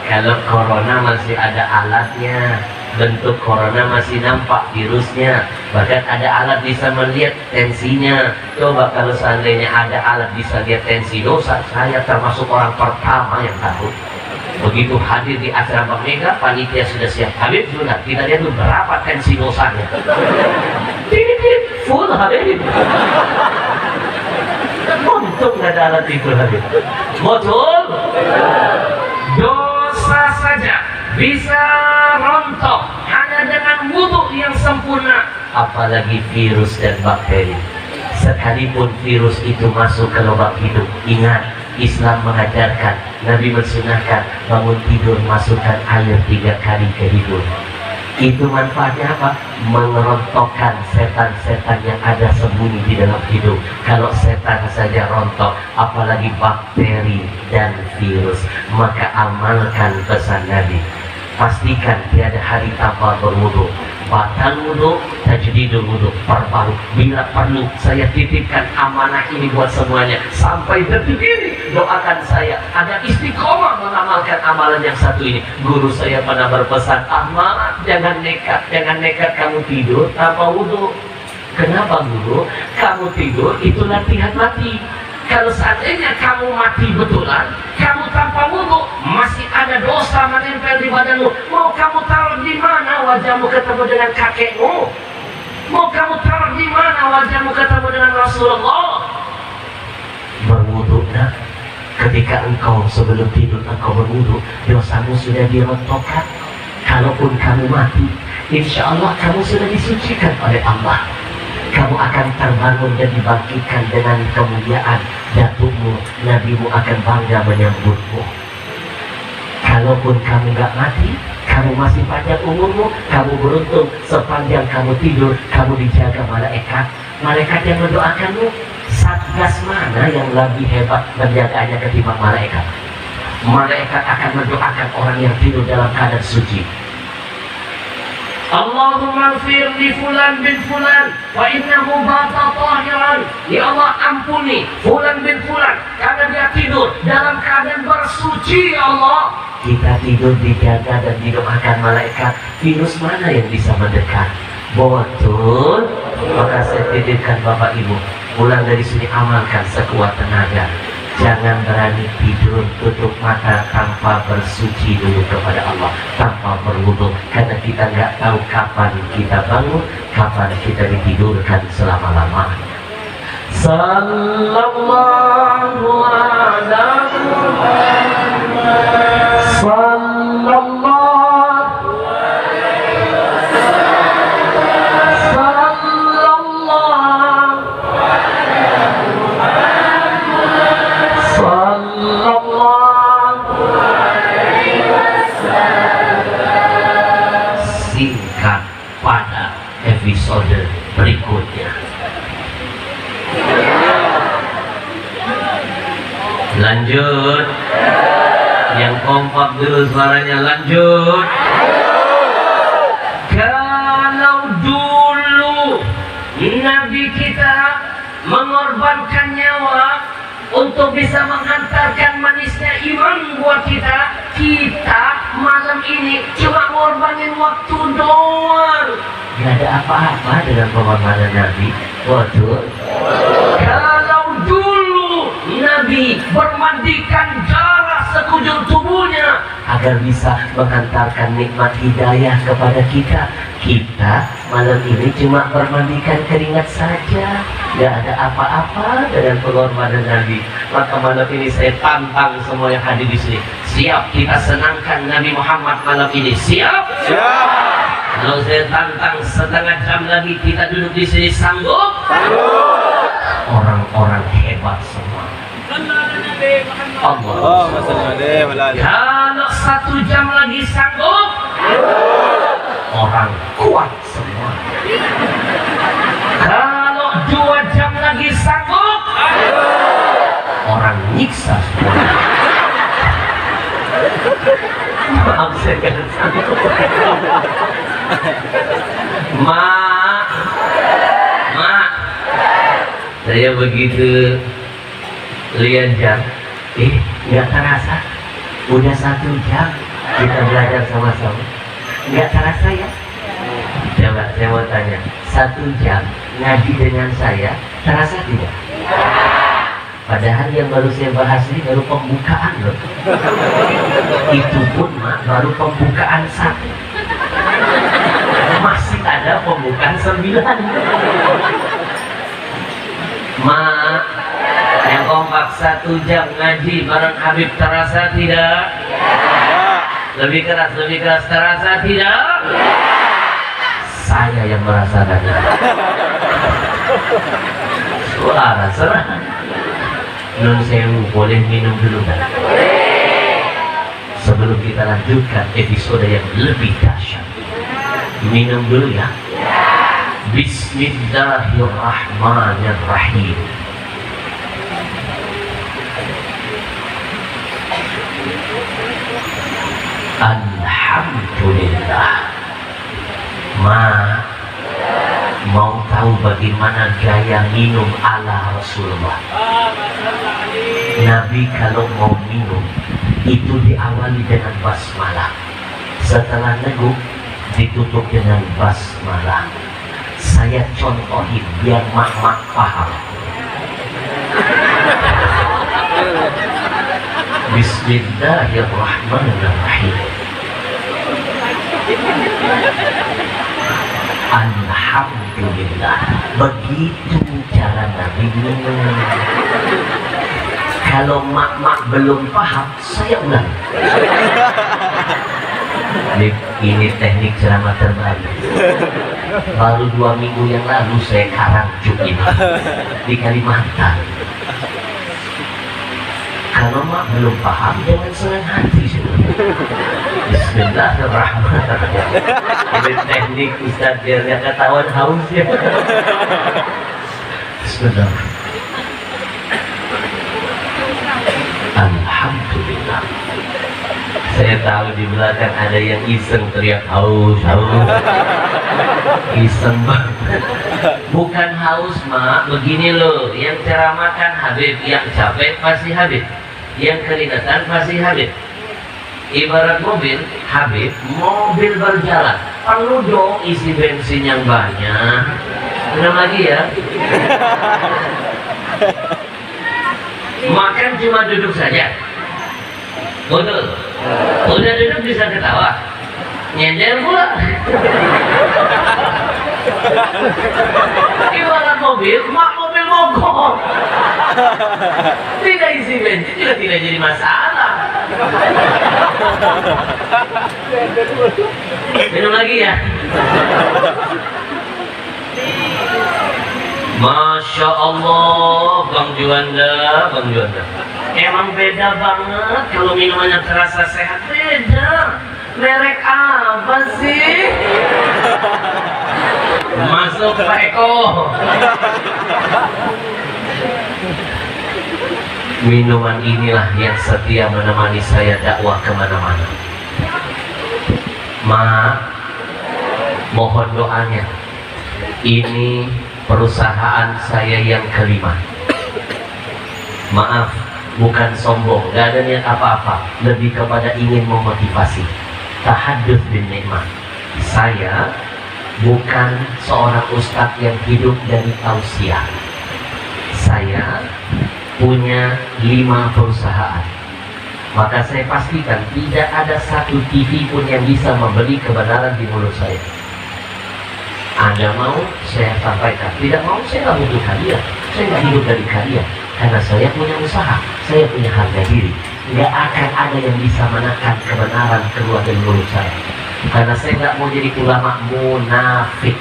Kalau corona masih ada alatnya, bentuk corona masih nampak virusnya, bahkan ada alat bisa melihat tensinya. Coba kalau seandainya ada alat bisa lihat tensi dosa, saya termasuk orang pertama yang takut. Begitu hadir di acara Bang Mega, panitia sudah siap. Habib sudah, kita lihat dulu berapa tensi dosanya. Full Habib. Untung nggak ada alat itu Habib. Betul. Dosa saja bisa rontok hanya dengan wudhu yang sempurna, apalagi virus dan bakteri. Sekalipun virus itu masuk ke lubang hidup, ingat, Islam mengajarkan, Nabi mensunahkan bangun tidur masukkan air 3 kali ke hidung. Itu manfaatnya apa? Mengerontokkan setan-setan yang ada sembunyi di dalam hidung. Kalau setan saja rontok, apalagi bakteri dan virus. Maka amalkan pesan Nabi. Pastikan tiada hari tanpa berwudu. Batal wudu, tajdidul wudu, perbaru. Bila perlu, saya titipkan amanah ini buat semuanya. Sampai detik ini, doakan saya agar istiqomah mengamalkan amalan yang satu ini. Guru saya pernah berpesan, Ahmad, jangan nekat kamu tidur tanpa wudu. Kenapa guru? Kamu tidur itu latihan mati. Kalau seandainya kamu mati betulan, kamu tanpa wudu, masih ada dosa menempel di badanmu. Mau kamu taruh di mana wajahmu ketemu dengan kakekmu? Mau kamu taruh di mana wajahmu ketemu dengan Rasulullah? Berwudu, nak. Ketika engkau sebelum tidur engkau berwudu, dosamu sudah dirontokkan. Kalaupun kamu mati, insya Allah kamu sudah disucikan oleh Allah. Kamu akan terbangun dan dibangkitkan dengan kemuliaan. Datukmu, nabimu akan bangga menyambutmu. Kalaupun kamu gak mati, kamu masih panjang umurmu, kamu beruntung. Sepanjang kamu tidur, kamu dijaga malaikat. Malaikat yang mendoakanmu, satgas mana yang lebih hebat menjaganya ketimbang malaikat? Malaikat akan mendoakan orang yang tidur dalam keadaan suci. Allahumma ighfir li fulan bin fulan wa innahu bata tahiran. Ya Allah, ampuni fulan bin fulan karena dia tidur dalam keadaan bersuci. Ya Allah, kita tidur dijaga dan didoakan malaikat. Virus mana yang bisa mendekat? Betul. Maka saya titipkan Bapak Ibu, pulang dari sini amalkan sekuat tenaga. Jangan berani tidur tutup mata tanpa bersuci dulu kepada Allah, tanpa berwudu, karena kita nggak tahu kapan kita bangun, kapan kita ditidurkan selama-lamanya. Sallallahu ala Muhammad, sallallahu singkat pada episode berikutnya. Lanjut. Yang kompak dulu suaranya, lanjut. Kalau dulu Nabi kita mengorbankan untuk bisa menghantarkan manisnya iman buat kita. Kita malam ini cuma ngorbanin waktu doang. Gak ada apa-apa dengan pengorbanan Nabi. Betul. Kalau dulu Nabi bermandikan darah sekujur tubuhnya agar bisa menghantarkan nikmat hidayah kepada kita, kita malam ini cuma bermandikan keringat saja. Gak ada apa-apa dengan pengorbanan Nabi. Maka malam ini saya tantang semua yang hadir di sini. Siap kita senangkan Nabi Muhammad malam ini? Siap?
Siap.
Kalau saya tantang setengah jam lagi kita duduk di sini, sanggup?
Sanggup.
Orang-orang hebat semua. Allah.
Allahumma salli alaihi wa alihi.
Kalau 1 jam lagi sanggup? Orang kuat semua. Kalau 2 jam lagi sanggup? Orang nyiksa semua. Maaf saya kan sanggup. Mak, saya begitu lihat jam, nggak terasa, udah 1 jam kita belajar sama-sama, nggak terasa ya? Coba saya mau tanya, 1 jam ngaji dengan saya, terasa tidak? Padahal yang baru saya bahas ini baru pembukaan loh. Itu pun baru pembukaan 1. Masih ada pembukaan 9. Mak, yang kompak 1 jam ngaji bareng Habib terasa tidak? Lebih keras terasa tidak? Saya yang merasakannya. Suara serah. Nun sewu, boleh minum dulu kan? Sebelum kita lanjutkan episode yang lebih dahsyat, minum dulu ya. Bismillahirrahmanirrahim. Alhamdulillah. Mau tahu bagaimana gaya minum ala Rasulullah? Nabi kalau mau minum itu diawali dengan basmalah. Setelah neguh ditutup dengan basmalah. Saya contohin biar mak-mak paham. Bismillahirrahmanirrahim. Alhamdulillah. Begitu cara Nabi minum. Kalau mak-mak belum paham, saya ulang. Ini teknik ceramah terbaru. Baru 2 minggu yang lalu saya karang ini di Kalimantan. Kalau mak belum paham, jangan senang hati. Bismillahirrahmanirrahim. Ini teknik Ustaz biar gak ketahuan haus ya. Bismillah. Alhamdulillah. Saya tahu di belakang ada yang iseng teriak haus. Iseng banget. Bukan haus mak, begini loh. Yang ceramahkan Habib, yang capek pasti Habib, yang keringetan pasti Habib. Ibarat mobil, Habib, mobil berjalan, perlu dong isi bensin yang banyak. Benar lagi ya. Makan cuma duduk saja. Betul. Udah duduk bisa ketawa. Nyender pula. Ibarat mobil, mobil mogok. Tidak isi bensin juga tidak jadi masalah. Minum lagi ya. Masya Allah, Bang Juanda. Emang beda banget kalau minumannya terasa sehat. Beda. Merek apa sih? Masuk Pak Eko. Minuman inilah yang setia menemani saya dakwah kemana-mana. Mohon doanya. Ini perusahaan saya yang kelima. Maaf, bukan sombong, gak ada niat apa-apa, lebih kepada ingin memotivasi. Tahadduts bin nikmah. Saya bukan seorang ustadz yang hidup dari tausiah. Saya punya 5 perusahaan. Maka saya pastikan tidak ada satu TV pun yang bisa membeli kebenaran di mulut saya. Anda mau, saya sampaikan. Tidak mau, saya nggak butuh hadiah. Saya nggak hidup dari kalian. Karena saya punya usaha, saya punya harga diri. Nggak akan ada yang bisa menekan kebenaran keluar dari mulut saya. Karena saya nggak mau jadi ulama munafik.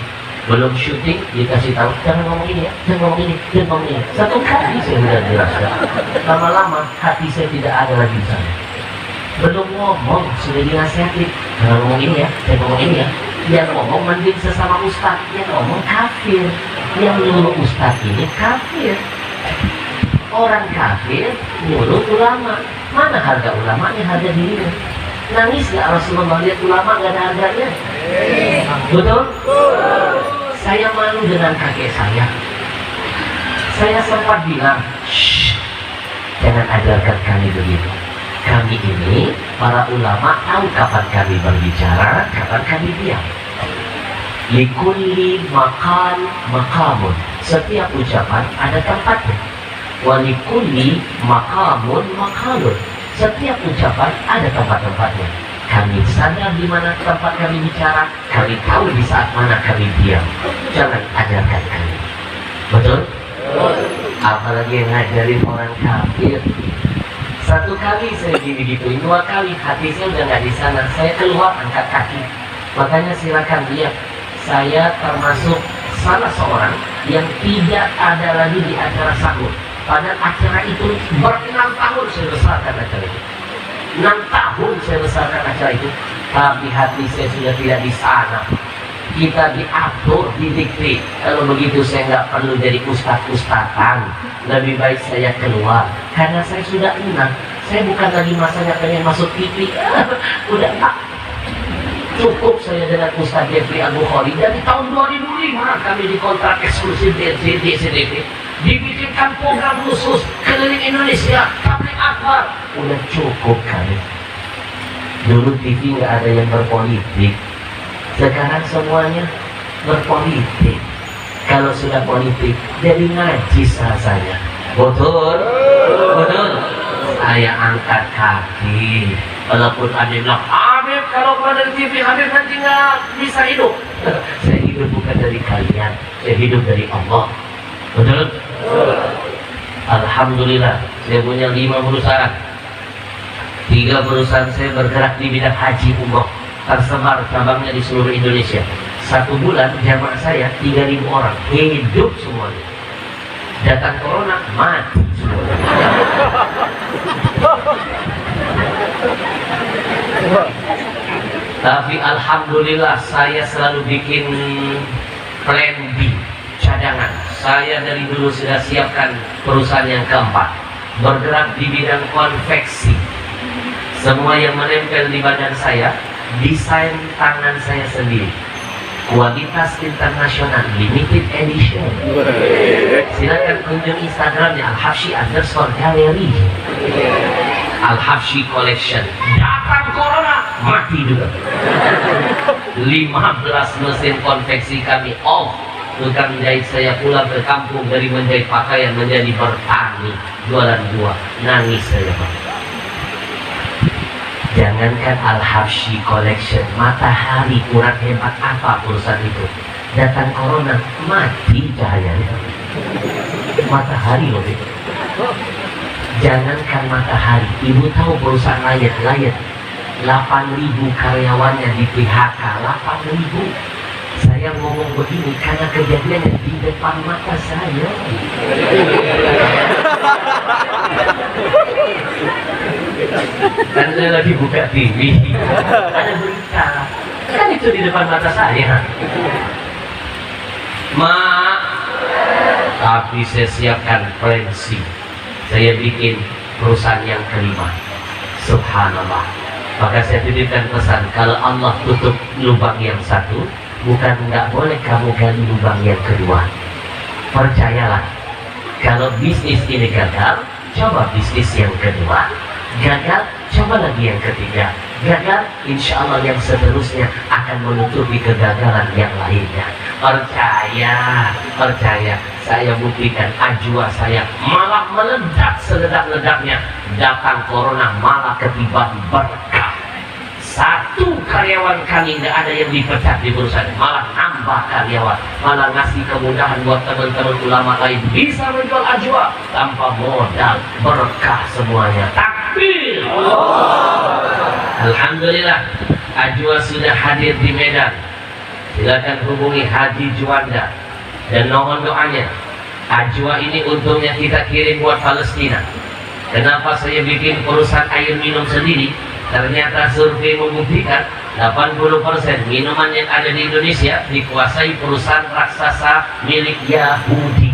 Belum syuting dikasih tahu, jangan ngomong ini ya, jangan ngomong ini, jangan ngomong ini. Satu kali saya sudah jelaskan. Lama-lama hati saya tidak ada lagi di sana. Belum ngomong sudah dinasihatin, jangan ngomong ini ya, jangan ngomong ini ya. Yang ngomong mending sesama ustaz, yang ngomong kafir. Yang nyuruh ustaz ini kafir. Orang kafir nyuruh ulama. Mana harga ulamanya, harga dirinya? Nangis gak Rasulullah lihat ulama gak ada harganya? Betul? Saya malu dengan kakek saya. Saya sempat bilang, shh, jangan ajarkan kami begitu. Kami ini, para ulama tahu kapan kami berbicara, kapan kami diam. Likulli makan makamun. Setiap ucapan ada tempatnya. Walikulli makamun makalun. Setiap ucapan ada tempat-tempatnya. Kami sadar di mana tempat kami bicara, kami tahu di saat mana kami diam. Jangan ajarkan kami. Betul? Apalagi yang ngajarin orang kafir. Satu kali saya gini-gituin, 2 kali hati saya udah nggak di sana. Saya keluar angkat kaki. Makanya silakan lihat, saya termasuk salah seorang yang tidak ada lagi di acara sahur. Pada acara itu ber-6 tahun saya besarkan acara itu. 6 tahun saya besarkan acara itu. Tapi hati saya sudah tidak di sana. Kita diatur, didikte. Kalau begitu saya nggak perlu jadi ustaz-ustazan. Lebih baik saya keluar. Karena saya sudah enak. Saya bukan lagi masanya pengen masuk TV. Udah tak. Cukup saya dengan Ustaz Jeffrey Al-Bukhari. Dari tahun 2005 kami dikontrak eksklusif di DCDP. Dibikinkan program khusus keliling Indonesia. Tabligh akbar. Udah cukup kami. Dulu TV nggak ada yang berpolitik. Sekarang semuanya berpolitik. Kalau sudah politik, jadi najis rasanya. Betul? Betul? Saya angkat kaki. Walaupun ada yang bilang, Habib kalau keluar dari TV, Habib nanti nggak bisa hidup. Saya hidup bukan dari kalian. Saya hidup dari Allah. Betul? Alhamdulillah, saya punya 5 perusahaan. 3 perusahaan saya bergerak di bidang haji umroh. Tersebar cabangnya di seluruh Indonesia. 1 bulan jamaah saya 3.000 orang hidup semuanya. Datang corona mati semuanya. Tapi alhamdulillah saya selalu bikin plan B, cadangan. Saya dari dulu sudah siapkan perusahaan yang keempat, bergerak di bidang konveksi. Semua yang menempel di badan saya desain tangan saya sendiri, kualitas internasional, limited edition. Silakan kunjungi Instagramnya Al-Habsyi_Gallery, Al-Habsyi Collection. Datang corona mati juga. 15 mesin konveksi kami off. Tukang jahit saya pulang ke kampung dari menjahit pakaian menjadi bertani, jualan buah. Nangis saya, Pak. Jangankan Al-Habsyi Collection, matahari kurang hebat apa perusahaan itu. Datang corona, mati cahayanya. Matahari loh itu. Jangankan matahari, ibu tahu perusahaan Lion 8.000 karyawannya di PHK, 8.000. Saya ngomong begini karena kejadiannya di depan mata saya. Kan saya lagi buka TV, ada berita, kan itu di depan mata saya. Tapi saya siapkan prinsip. Saya bikin perusahaan yang kelima. Subhanallah. Maka saya titipkan pesan, kalau Allah tutup lubang yang satu, bukan nggak boleh kamu gali lubang yang kedua. Percayalah, kalau bisnis ini gagal, coba bisnis yang kedua. Gagal, coba lagi yang ketiga. Gagal, insya Allah yang seterusnya akan menutupi kegagalan yang lainnya. Percaya, saya buktikan ajwa saya malah meledak seledak-ledaknya. Datang corona malah ketiban berkah. Satu karyawan kami nggak ada yang dipecat di perusahaan, malah nambah karyawan, malah ngasih kemudahan buat teman-teman ulama lain bisa menjual ajwa tanpa modal, berkah semuanya. Takbir! Alhamdulillah, ajwa sudah hadir di Medan. Silakan hubungi Haji Juanda dan mohon doanya. Ajwa ini untungnya kita kirim buat Palestina. Kenapa saya bikin perusahaan air minum sendiri? Ternyata survei membuktikan 80% minuman yang ada di Indonesia dikuasai perusahaan raksasa milik Yahudi.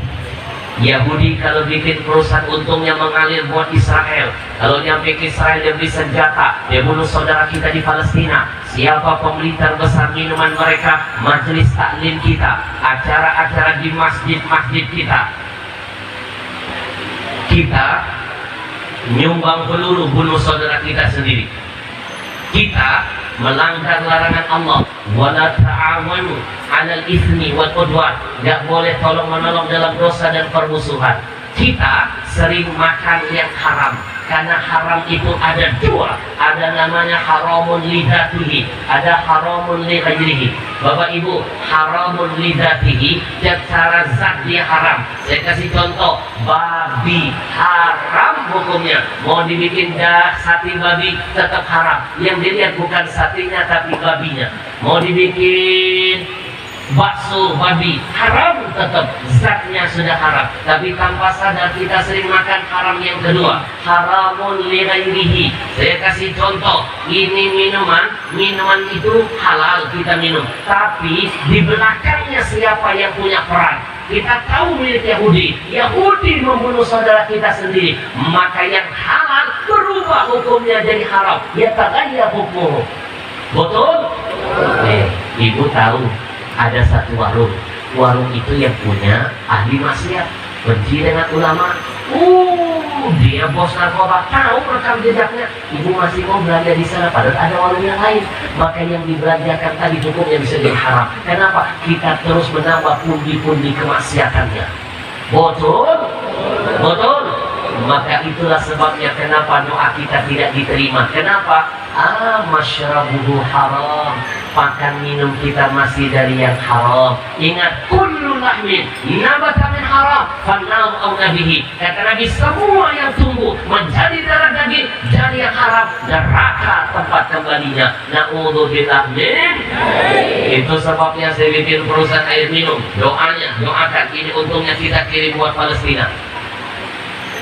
Yahudi kalau bikin perusahaan untungnya mengalir buat Israel. Kalau nyampe ke Israel dia beli senjata, dia bunuh saudara kita di Palestina. Siapa pemerintah besar minuman mereka? Majelis taklim kita, acara-acara di masjid-masjid kita. Kita nyumbang peluru bunuh saudara kita sendiri. Kita melanggar larangan Allah. Wala ta'awanu 'alal itsmi wal 'udwan. Enggak boleh tolong menolong dalam dosa dan permusuhan. Kita sering makan yang haram. Karena haram itu ada dua, ada namanya haramun lidatihi, ada haramun li ghairihi. Bapak Ibu, haramun lidatihi secara zat dia haram. Saya kasih contoh, babi haram hukumnya. Mau dibikin sate babi tetap haram. Yang dilihat bukan satenya tapi babinya. Mau dibikin bakso babi haram, tetap zatnya sudah haram. Tapi tanpa sadar kita sering makan haram yang kedua, haramun li ghairihi. Saya kasih contoh, ini minuman itu halal kita minum, tapi di belakangnya siapa yang punya peran? Kita tahu milik Yahudi membunuh saudara kita sendiri, maka yang halal berubah hukumnya jadi haram. Ya tagayyar hukum. Betul? Ibu tahu ada satu warung itu yang punya ahli maksiat, benci dengan ulama. Dia bos narkoba, tahu rekam jejaknya. Ibu masih mau belanja di sana, padahal ada warung yang lain. Maka yang dibelanjakan tadi hukumnya bisa jadi haram. Kenapa? Kita terus menambah pundi-pundi kemaksiatannya. Betul? Betul? Maka itulah sebabnya kenapa doa kita tidak diterima. Kenapa? Masyrabuhu haram. Makan minum kita masih dari yang haram. Ingat, kullu lahmin nabata min haram fannaru aula bihi. Kata Nabi, semua yang tumbuh menjadi darah daging dari yang haram, neraka tempat kembalinya. Na'udzubillah min. Itu sebabnya saya bikin perusahaan air minum. Doakan ini untungnya kita kirim buat Palestina.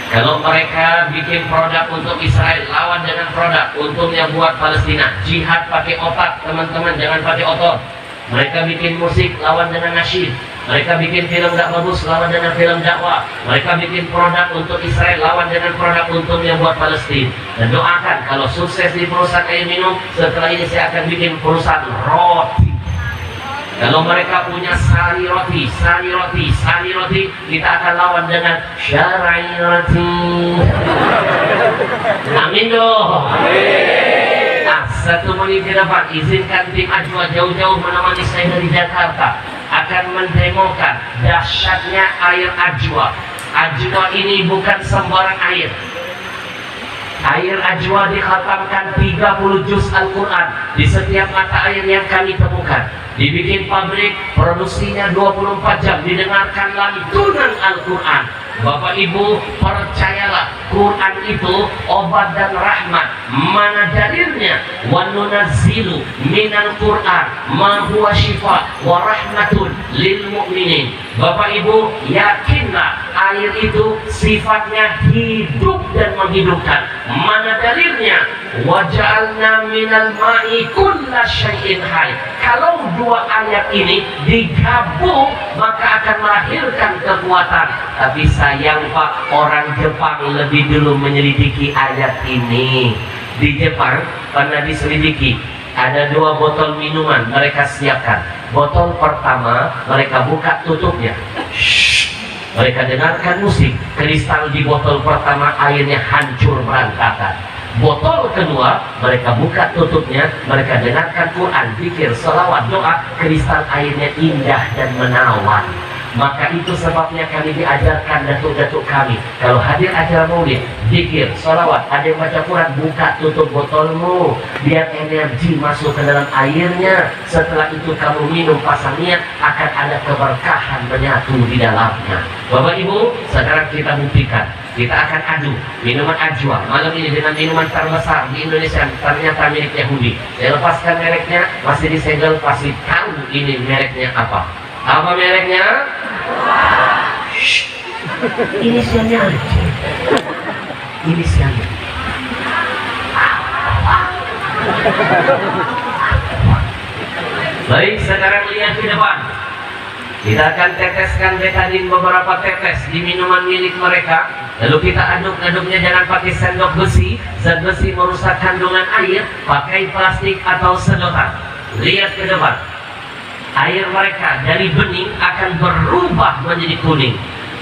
Kalau mereka bikin produk untuk Israel, lawan dengan produk untungnya buat Palestina. Jihad pakai otak, teman-teman, jangan pakai otot. Mereka bikin musik, lawan dengan nasyid. Mereka bikin film gak bagus, lawan dengan film dakwah. Mereka bikin produk untuk Israel, lawan dengan produk untungnya buat Palestina. Dan doakan kalau sukses di perusahaan air minum, setelah ini saya akan bikin perusahaan roti. Kalau mereka punya sari roti, kita akan lawan dengan syara'i roti. Amin dong. Nah, 1 menit ke depan, izinkan tim Ajwa jauh-jauh menemani saya dari Jakarta akan mendemokan dahsyatnya air Ajwa. Ajwa ini bukan sembarang air. Air Ajwa dikhatamkan 30 juz Al-Quran di setiap mata air yang kami temukan. Dibikin pabrik, produksinya 24 jam, didengarkan lantunan Al-Quran. Bapak Ibu, percayalah, Quran itu obat dan rahmat. Mana dalilnya? Wa nunazzilu minal Quran ma huwa syifa wa rahmatun lil mu'minin. Bapak Ibu, yakinlah air itu sifatnya hidup dan menghidupkan. Mana dalilnya? Wa ja'alna minal ma'i kulla syai'in hayy. Kalau dua ayat ini digabung, maka akan melahirkan kekuatan. Tapi sayang Pak, orang Jepang lebih dulu menyelidiki ayat ini. Di Jepang pernah diselidiki, ada 2 botol minuman mereka siapkan. Botol pertama mereka buka tutupnya. Mereka dengarkan musik, kristal di botol pertama airnya hancur berantakan. Botol kedua, mereka buka tutupnya, mereka dengarkan Quran, zikir, selawat, doa, kristal airnya indah dan menawan. Maka itu sebabnya kami diajarkan datuk-datuk kami, kalau hadir acara maulid, zikir, salawat, ada yang baca Quran, buka tutup botolmu, biar energi masuk ke dalam airnya. Setelah itu kamu minum, pasang niat, akan ada keberkahan menyatu di dalamnya. Bapak Ibu, sekarang kita buktikan. Kita akan adu minuman ajwa malam ini dengan minuman terbesar di Indonesia, ternyata milik Yahudi. Saya lepaskan mereknya, masih disegel, pasti tahu ini mereknya apa. Apa mereknya? Shh. Inisialnya aja. Inisialnya. Baik, sekarang lihat ke depan. Kita akan teteskan betadin beberapa tetes di minuman milik mereka. Lalu kita aduk-aduknya, jangan pakai sendok besi. Zat besi merusak kandungan air. Pakai plastik atau sedotan. Lihat ke depan. Air mereka dari bening akan berubah menjadi kuning.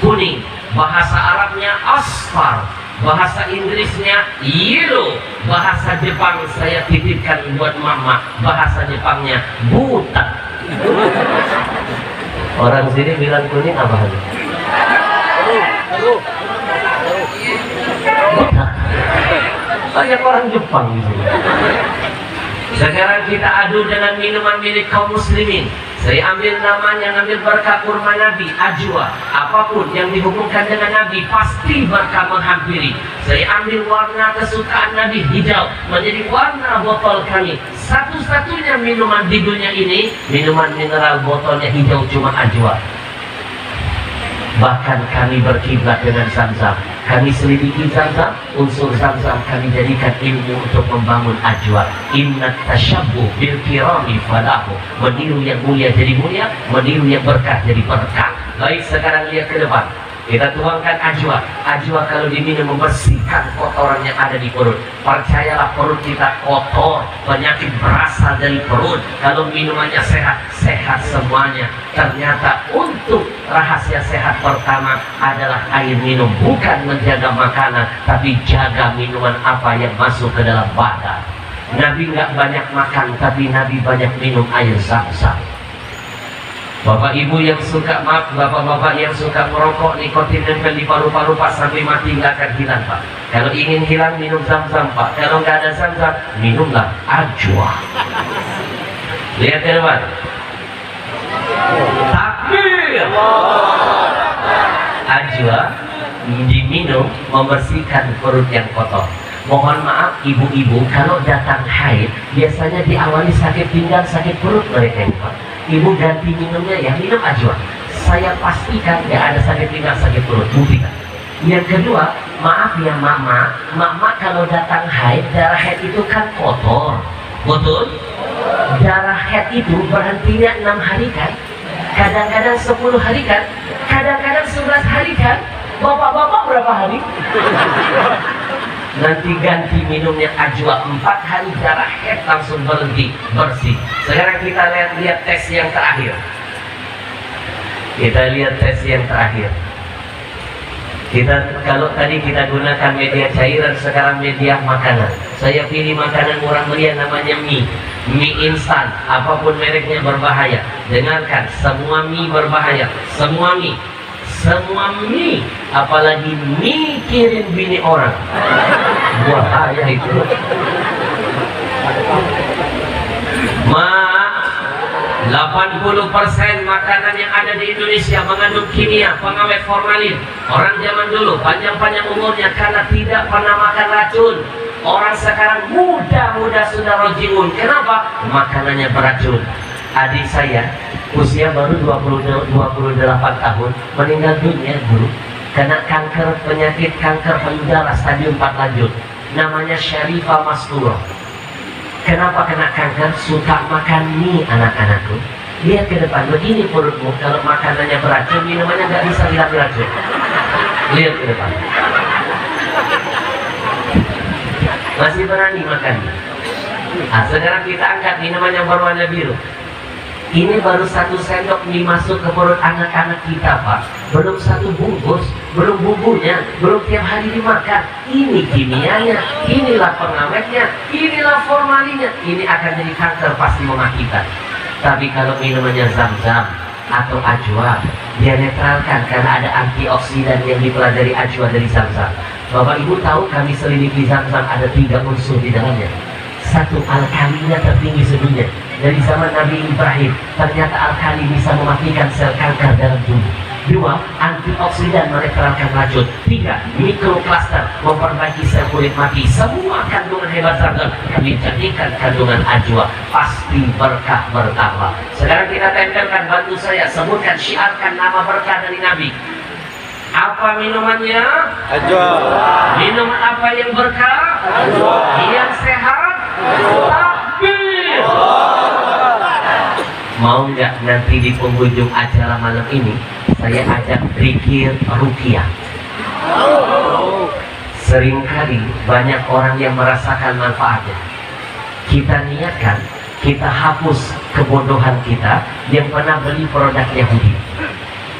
Kuning, bahasa Arabnya asfar, bahasa Inggrisnya yellow, bahasa Jepang saya titipkan buat mama, bahasa Jepangnya buta. Orang sini bilang kuning apa aja? Buta. Banyak orang Jepang di sini. Sekarang kita adu dengan minuman milik kaum muslimin. Saya ambil namanya, ngambil berkah kurma Nabi, ajwa. Apapun yang dihubungkan dengan Nabi, pasti berkah menghampiri. Saya ambil warna kesukaan Nabi, hijau, menjadi warna botol kami. Satu-satunya minuman di dunia ini, minuman mineral botolnya hijau, cuma ajwa. Bahkan kami berkiblat dengan Zam-Zam. Kami selidiki Zam-Zam, unsur Zam-Zam kami jadikan ilmu untuk membangun ajwa. Inna tasyabbuh bil kirami falahu. Meniru yang mulia jadi mulia, meniru yang berkah jadi berkah. Baik, sekarang lihat ke depan. Kita tuangkan ajwa. Ajwa kalau diminum membersihkan kotoran yang ada di perut. Percayalah, perut kita kotor, penyakit berasal dari perut. Kalau minumannya sehat, sehat semuanya. Ternyata untuk rahasia sehat pertama adalah air minum. Bukan menjaga makanan, tapi jaga minuman apa yang masuk ke dalam badan. Nabi nggak banyak makan, tapi Nabi banyak minum air Zam-Zam. Bapak ibu yang suka, maaf, bapak-bapak yang suka merokok, nikotin nempel di paru-paru Pak, sampai mati nggak akan hilang Pak. Kalau ingin hilang, minum Zam-Zam Pak. Kalau nggak ada Zam-Zam, minumlah ajwa. Lihat ke depan. Takbir. Ajwa diminum membersihkan perut yang kotor. Mohon maaf ibu-ibu, kalau datang haid biasanya diawali sakit pinggang, sakit perut mereka ini Pak. Ibu ganti minumnya ya, minum ajwa. Saya pastikan nggak ada sakit pinggang, sakit perut, buktikan. Yang kedua, maaf ya mama, mama kalau datang haid, darah haid itu kan kotor, betul? Darah haid itu berhentinya 6 hari kan? Kadang-kadang 10 hari kan? Kadang-kadang 11 hari kan? Bapak-bapak berapa hari? Nanti ganti minumnya ajwa 4 hari, darah haid langsung berhenti, bersih. Sekarang kita lihat tes yang terakhir. Kita lihat tes yang terakhir. Kalau tadi kita gunakan media cairan, sekarang media makanan. Saya pilih makanan murah meriah namanya mie. Mie instan, apapun mereknya berbahaya. Dengarkan, semua mie berbahaya. Semua mie. Semua mie, apalagi mie kirim bini orang, bahaya itu. 80% makanan yang ada di Indonesia mengandung kimia, pengawet, formalin. Orang zaman dulu panjang-panjang umurnya karena tidak pernah makan racun. Orang sekarang muda-muda sudah rojiun. Kenapa? Makanannya beracun. Adik saya usia baru 28 tahun meninggal dunia guru karena kanker, penyakit kanker payudara stadium 4 lanjut, namanya Syarifah Masturah. Kenapa kena kanker? Suka makan mie anak-anakku. Lihat ke depan, begini perutmu. Kalau makanannya beracun, minumannya nggak bisa bilang beracun. Lihat ke depan, masih berani makan. Nah, sekarang kita angkat minuman yang berwarna biru. Ini baru 1 sendok mie masuk ke perut anak-anak kita, Pak. Belum 1 bungkus, belum bumbunya, belum tiap hari dimakan. Ini kimianya, inilah pengawetnya, inilah formalinnya. Ini akan jadi kanker pasti mama kita. Tapi kalau minumannya Zam-Zam atau Ajwa, dia netralkan karena ada antioksidan yang dipelajari Ajwa dari Zam-Zam. Bapak Ibu tahu kami selidiki Zam-Zam ada 3 unsur di dalamnya. 1, alkalinya tertinggi sedunia. Dari zaman Nabi Ibrahim, ternyata alkali bisa mematikan sel kanker dalam tubuh. 2, antioksidan menetralkan racun. 3, mikrokluster memperbaiki sel kulit mati. Semua kandungan hebat Zam-Zam dijadikan kandungan Ajwa, pasti berkah bertambah. Sekarang kita tempelkan, bantu saya sebutkan, syiarkan nama berkah dari Nabi. Apa minumannya?
Ajwa.
Minuman apa yang berkah?
Ajwa.
Yang sehat? Takbir. Mau nggak nanti di penghujung acara malam ini saya ajak zikir ruqyah? Seringkali banyak orang yang merasakan manfaatnya. Kita niatkan, kita hapus kebodohan kita yang pernah beli produk Yahudi.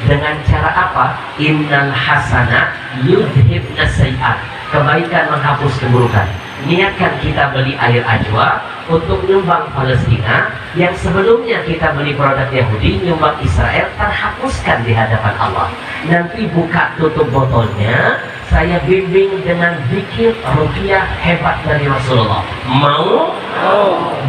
Dengan cara apa? Innal hasanat yudhibna sayyi'at. Kebaikan menghapus keburukan. Niatkan kita beli air Ajwa untuk nyumbang Palestina, yang sebelumnya kita beli produk Yahudi nyumbang Israel, terhapuskan di hadapan Allah. Nanti buka tutup botolnya, saya bimbing dengan zikir ruqyah hebat dari Rasulullah. Mau?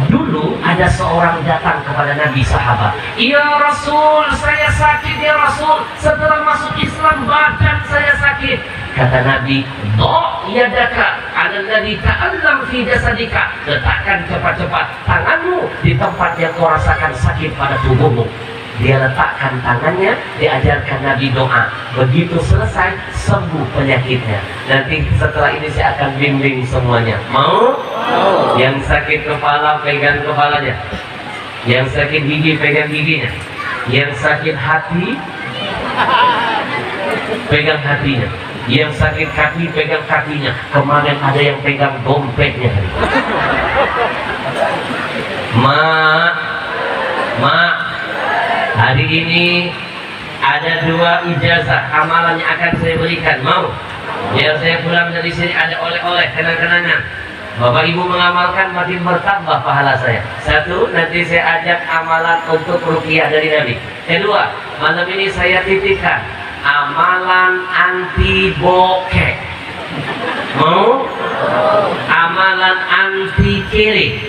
Dulu ada seorang datang kepada Nabi sahabat. Ya Rasul, saya sakit ya Rasul. Setelah masuk Islam badan saya sakit. Kata Nabi, "Do yadaka 'alal ladzi ta'allam fi jasadika." Letakkan cepat-cepat tanganmu di tempat yang kau rasakan sakit pada tubuhmu. Dia letakkan tangannya, diajarkan Nabi doa. Begitu selesai, sembuh penyakitnya. Nanti setelah ini saya akan bimbing semuanya. Mau? Yang sakit kepala, pegang kepalanya. Yang sakit gigi, pegang giginya. Yang sakit hati, pegang hatinya. Yang sakit kaki, pegang kakinya. Kemarin ada yang pegang dompetnya. Mak, hari ini ada 2 ijazah amalan yang akan saya berikan. Mau? Biar saya pulang dari sini ada oleh-oleh, kenang-kenangan. Bapak Ibu mengamalkan makin bertambah pahala saya. 1, nanti saya ajak amalan untuk ruqyah dari Nabi. 2, malam ini saya titipkan amalan anti bokeh. Mau? Amalan anti kiri.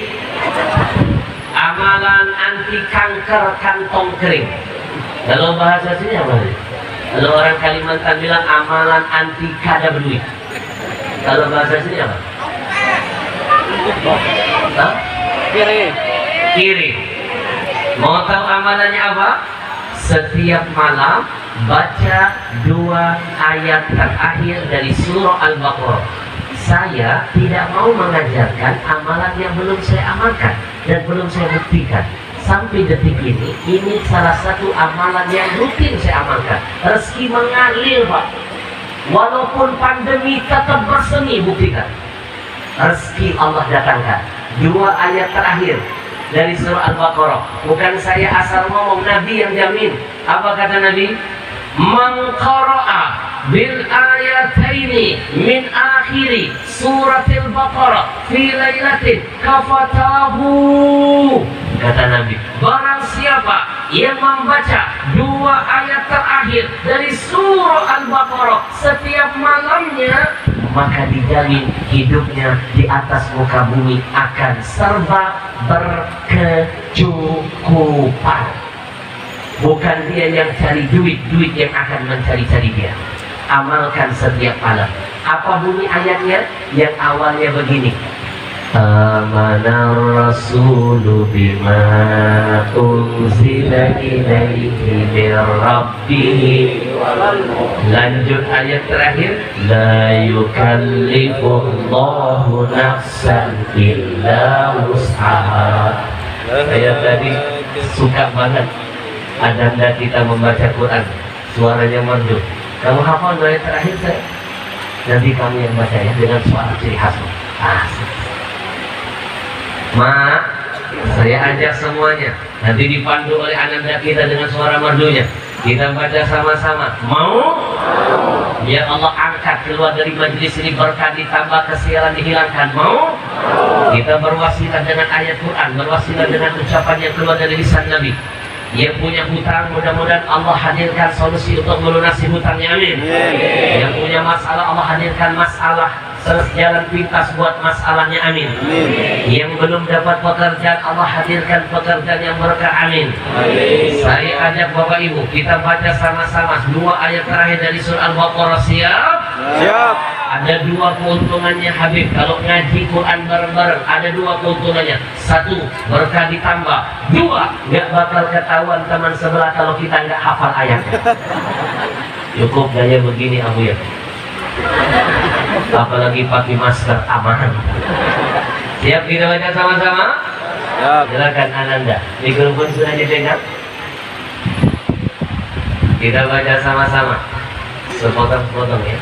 Amalan anti kanker kantong kering. Kalau bahasa sini apa? Kalau orang Kalimantan bilang amalan anti kada berduit. Kalau bahasa sini apa? Hah? Kiri. Mau tahu amalannya apa? Setiap malam baca 2 ayat terakhir dari surah Al-Baqarah. Saya tidak mau mengajarkan amalan yang belum saya amalkan dan belum saya buktikan. Sampai detik ini salah satu amalan yang rutin saya amalkan. Rezeki mengalir, Pak. Walaupun pandemi tetap bersemi, buktikan. Rezeki Allah datangkan. 2 ayat terakhir dari surah Al-Baqarah. Bukan saya asal ngomong, Nabi yang jamin. Apa kata Nabi? Man qara'a bil ayataini min akhiri suratil Baqarah fi lailatin kafatahu. Kata Nabi, barang siapa yang membaca 2 ayat terakhir dari surah Al-Baqarah setiap malamnya, maka dijamin hidupnya di atas muka bumi akan serba berkecukupan. Bukan dia yang cari duit yang akan mencari-cari dia. Amalkan setiap malam. Apa bunyi ayatnya? Yang awalnya begini. Amanar rasulu bima unzila ilaihi mir rabbih. Lanjut ayat terakhir. La yukallifullahu nafsan illa wus'aha. Saya tadi suka banget adanda kita membaca Quran, suaranya merdu. Kamu hafal 2 ayat terakhir saya? Nanti kamu yang baca ya dengan suara ciri khas. Saya ajak semuanya. Nanti dipandu oleh ananda kita dengan suara merdunya. Kita baca sama-sama. Mau? Ya Allah angkat keluar dari majelis ini berkah ditambah, kesialan dihilangkan. Mau? Kita berwasilah dengan ayat Quran, berwasilah dengan ucapan yang keluar dari lisan Nabi. Yang punya hutang, mudah-mudahan Allah hadirkan solusi untuk melunasi hutangnya, amin. Yang punya masalah, Allah hadirkan masalah jalan pintas buat masalahnya, amin. Yang belum dapat pekerjaan, Allah hadirkan pekerjaan yang berkah, amin. Saya ajak Bapak Ibu, kita baca sama-sama 2 ayat terakhir dari surah Al-Baqarah. Siap?
Siap.
Ada 2 keuntungannya Habib kalau ngaji Quran bareng-bareng. Ada 2 keuntungannya. 1, berkah ditambah. 2, nggak bakal ketahuan teman sebelah kalau kita nggak hafal ayatnya. Cukup gaya begini Abu ya. Apalagi pakai masker, aman. Siap kita baca sama-sama?
Siap.
Silakan Ananda. Mikrofon sudah dipegang. Kita baca sama-sama. Sepotong-sepotong ya.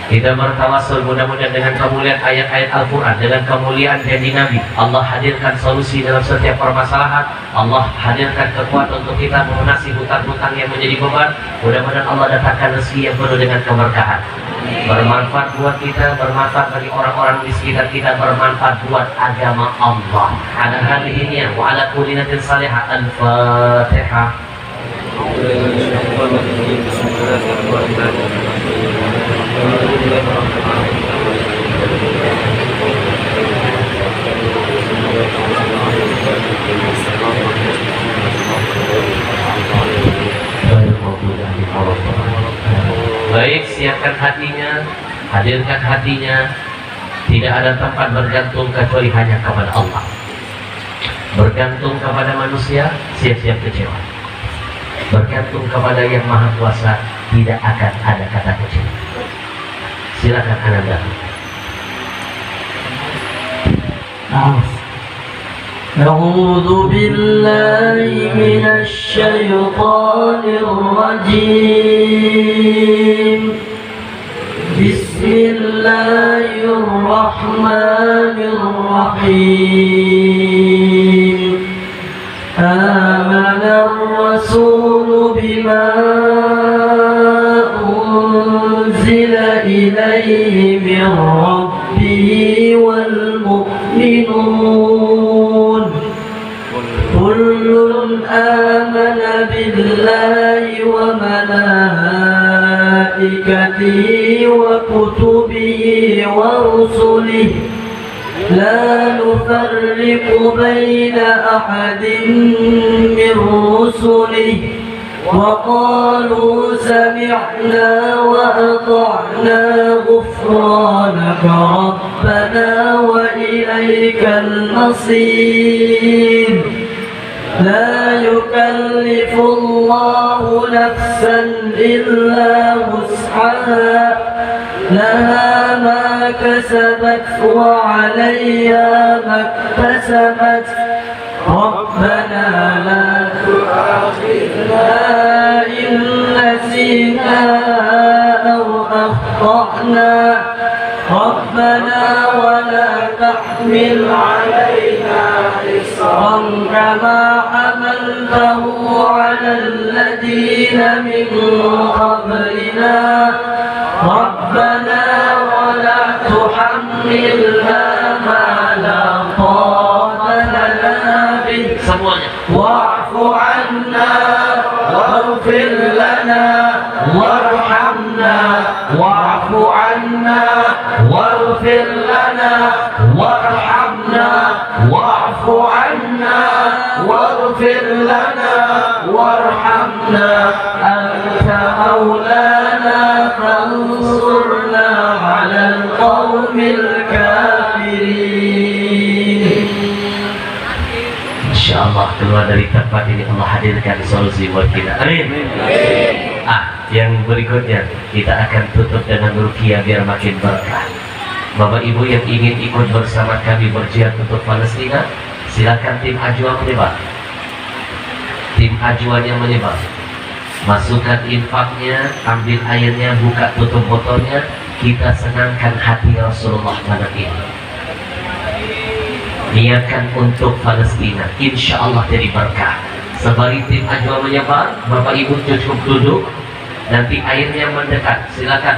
Kita bertawassul mudah-mudahan dengan kemuliaan ayat-ayat Al-Quran, dengan kemuliaan janji Nabi, Allah hadirkan solusi dalam setiap permasalahan. Allah hadirkan kekuatan untuk kita melunasi hutang-hutang yang menjadi beban. Mudah-mudahan Allah datangkan rezeki yang penuh dengan keberkahan, bermanfaat buat kita, bermanfaat bagi orang-orang di sekitar kita, bermanfaat buat agama Allah. Ala hadhihi wa ala kulli natin salihah. Al-Fatihah. Baik, siapkan hatinya, hadirkan hatinya. Tidak ada tempat bergantung kecuali hanya kepada Allah. Bergantung kepada manusia, siap-siap kecewa. Bergantung kepada yang Maha Kuasa, tidak akan ada kata kecewa. Silakan Ananda.
أعوذ بالله من الشيطان الرجيم. بسم الله الرحمن الرحيم. آمن الرسول بما أنزل إليه من ربه والمؤمنون كل آمن بالله وملائكته وكتبه ورسله لا نفرق بين أحد من رسله وقالوا سمعنا وأطعنا غفرانك ربنا وإليك المصير. لا يكلف الله نفسا إلا وسعها لها ما كسبت وعليها ما اكتسبت ربنا لا تؤاخذنا إن نسينا أو أخطأنا ربنا ولا تحمل علينا إصرا كما حملته على الذين من قبلنا ربنا ولا تحملنا ما لا طاقة لنا به واعف عنا واغفر لنا وارحمنا واعف عنا واغفر لنا وارحمنا واعف عنا واغفر لنا وارحمنا أنت مولانا فانصرنا على القوم الكافرين.
InsyaAllah keluar dari tempat ini Allah hadirkan solusi buat kita, amin. Yang berikutnya kita akan tutup dengan ruqyah biar makin berkah. Bapak Ibu yang ingin ikut bersama kami berjihad untuk Palestina, silakan tim Ajwa menyebar. Tim Ajwanya menyebar. Masukkan infaknya, ambil airnya, buka tutup botolnya. Kita senangkan hati Rasulullah pada ini. niatkan untuk Palestina, insya Allah jadi berkah. Sebalik tim Ajwa menyebar, Bapak Ibu cukup duduk, nanti airnya mendekat, silakan.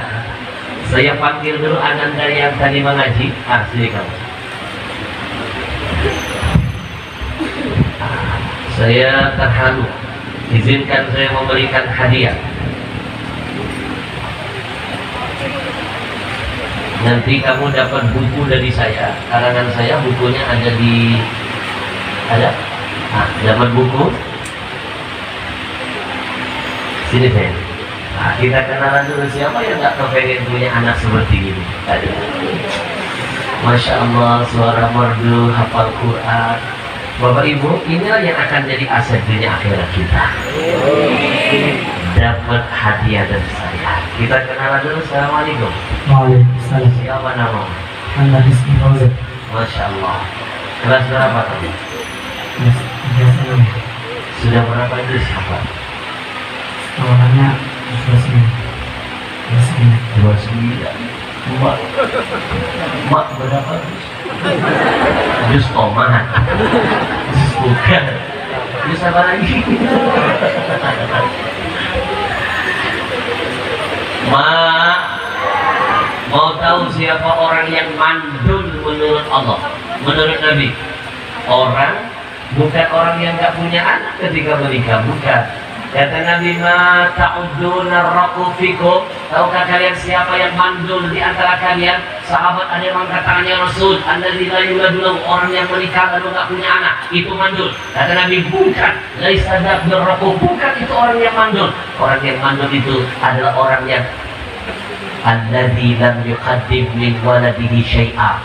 Saya panggil dulu Ananda yang tadi mengaji. Sini kamu. Saya terharu, izinkan saya memberikan hadiah. Nanti kamu dapat buku dari saya, karangan saya, bukunya ada di dapat buku. Sini saya. Kita kenalan dulu, siapa yang nggak kepengen punya anak seperti ini? Aduh. Masya Allah, suara merdu, hafal Quran. Bapak Ibu, inilah yang akan jadi aset dunia akhirat kita. Dapat hadiah dari saya. Kita kenalan dulu. Assalamualaikum.
Waalaikumsalam.
Siapa nama?
Anda Rizky Fauzan.
Masya Allah. Kelas berapa kamu?
Yes, biasanya.
Sudah berapa itu siapa?
Tawarannya
29. Mak berapa? Jus tomat. Jus bukan. Jus apa lagi? Mak, mau tahu siapa orang yang mandul menurut Allah, menurut Nabi? Orang, bukan orang yang gak punya anak ketika menikah, bukan. Kata Nabi, ma ta'uduna raqu fikum. Tahukah kalian siapa yang mandul di antara kalian? Sahabat ada yang mengangkat tangannya, Rasul, allazi la yuladu lahu, orang yang menikah lalu gak punya anak, itu mandul. Kata Nabi, bukan. Laisa dabdur raqu, bukan itu orang yang mandul. Orang yang mandul itu adalah orang yang allazi lam yuqaddim min waladihi syai'a.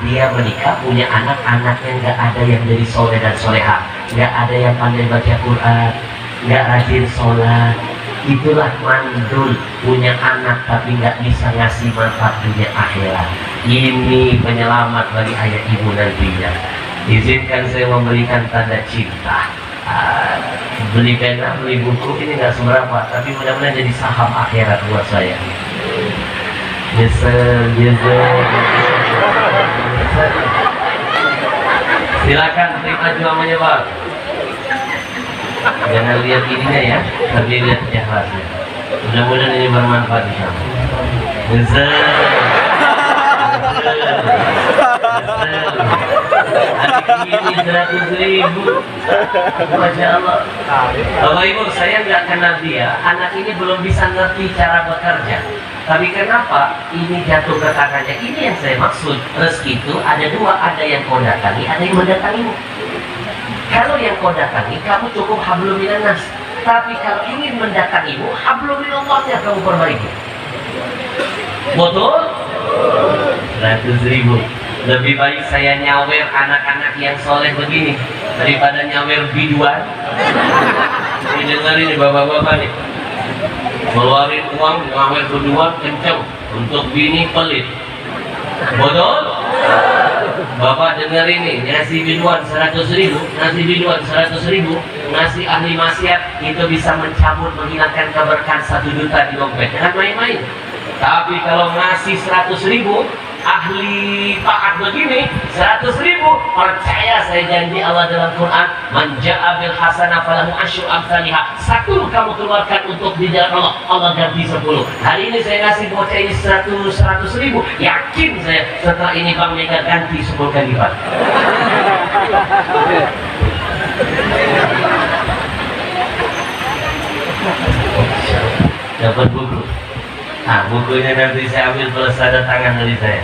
Dia menikah punya anak-anaknya nggak ada yang dari soleh dan soleha, nggak ada yang pandai baca Quran, nggak rajin sholat. Itulah mandul, punya anak tapi nggak bisa ngasih manfaat dunia akhirat. Ini penyelamat bagi ayah ibu nantinya. Izinkan saya memberikan tanda cinta. Beli pena, beli buku ini nggak seberapa, tapi mudah-mudahan jadi saham akhirat buat saya. Silakan terima jual menyebar. Jangan lihat ininya ya, tapi lihat ikhlasnya. Mudah-mudahan ini bermanfaat di sana. Ini 100.000. Masya Allah. Bapak Ibu, saya nggak kenal dia. Anak ini belum bisa ngerti cara bekerja. Tapi kenapa ini jatuh ke tangannya? Ini yang saya maksud. Rezeki itu ada dua, ada yang kau datangi, ada yang mendatangimu. Kalau yang kau datangi, kamu cukup hablum minan nas. Tapi kalau ingin mendatangimu, hablum minallahnya kamu perbaiki. Betul? 100.000. Lebih baik saya nyawer anak-anak yang soleh begini daripada nyawer biduan. Ini dengerin nih bapak-bapak nih, keluarin uang nyawer biduan kenceng untuk bini pelit. Betul? Bapak dengerin nih, ngasih biduan 100.000, ngasih biduan 100.000, ngasih ahli maksiat itu bisa mencabut, menghilangkan keberkahan 1 juta di dompet. Jangan main-main. Tapi kalau ngasih 100.000, ahli taat begini 100.000, percaya saya janji Allah dalam Quran, man ja'a bil hasanah falahu asyru amsalihha. 1 kamu keluarkan untuk di jalan Allah, Allah ganti 10. Hari ini saya ngasih bocah ini 100.000, yakin saya setelah ini Bang Mega ganti 10 kali lipat. Dapat buku. Nah, bukunya nanti saya ambil plus ada tangan dari saya.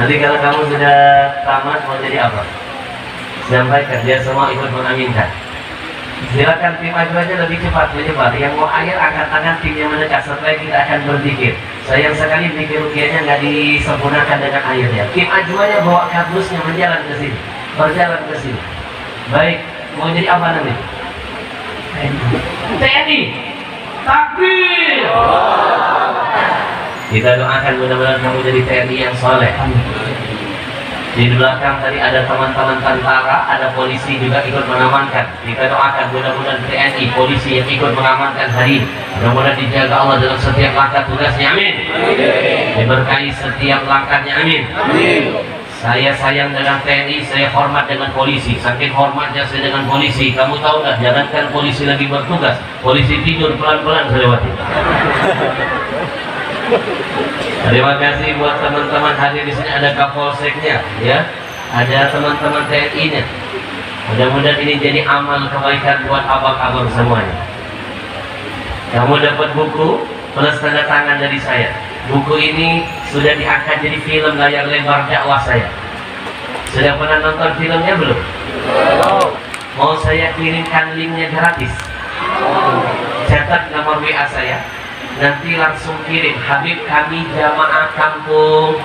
Nanti kalau kamu sudah tamat mau jadi apa? Sampaikan, dia semua ikut mengaminkan. Silakan tim maju aja lebih cepat menyebar. Yang mau akhir angkat tangan, timnya mendekat. Setelah kita akan berzikir. Sayang sekali zikir ruqyahnya nggak disempurnakan dengan airnya. Tim ajuannya bawa kardusnya berjalan ke sini, berjalan ke sini. Baik, mau jadi apa nanti? TNI. Takbir. Kita doakan mudah-mudahan kamu jadi TNI yang soleh. Di belakang tadi ada teman-teman tentara, ada polisi juga ikut mengamankan. Kita doakan mudah-mudahan TNI, polisi yang ikut mengamankan hari ini, mudah-mudahan dijaga Allah dalam setiap langkah tugasnya, amin. Diberkahi setiap langkahnya, amin. Saya sayang dengan TNI, saya hormat dengan polisi. Saking hormatnya saya dengan polisi, kamu tahu nggak? Jangankan polisi lagi bertugas, polisi tidur pelan-pelan saya lewati. Terima kasih buat teman-teman hadir di sini. Ada Kapolseknya, ya, ada teman-teman TNI-nya. Mudah-mudahan ini jadi amal kebaikan buat abang-abang semuanya. Kamu dapat buku plus tanda tangan dari saya. Buku ini sudah diangkat jadi film layar lebar dakwah saya. Sudah pernah nonton filmnya belum? Mau saya kirimkan linknya gratis. Catat nomor WA saya. Nanti langsung kirim. Habib kami jamaah kampung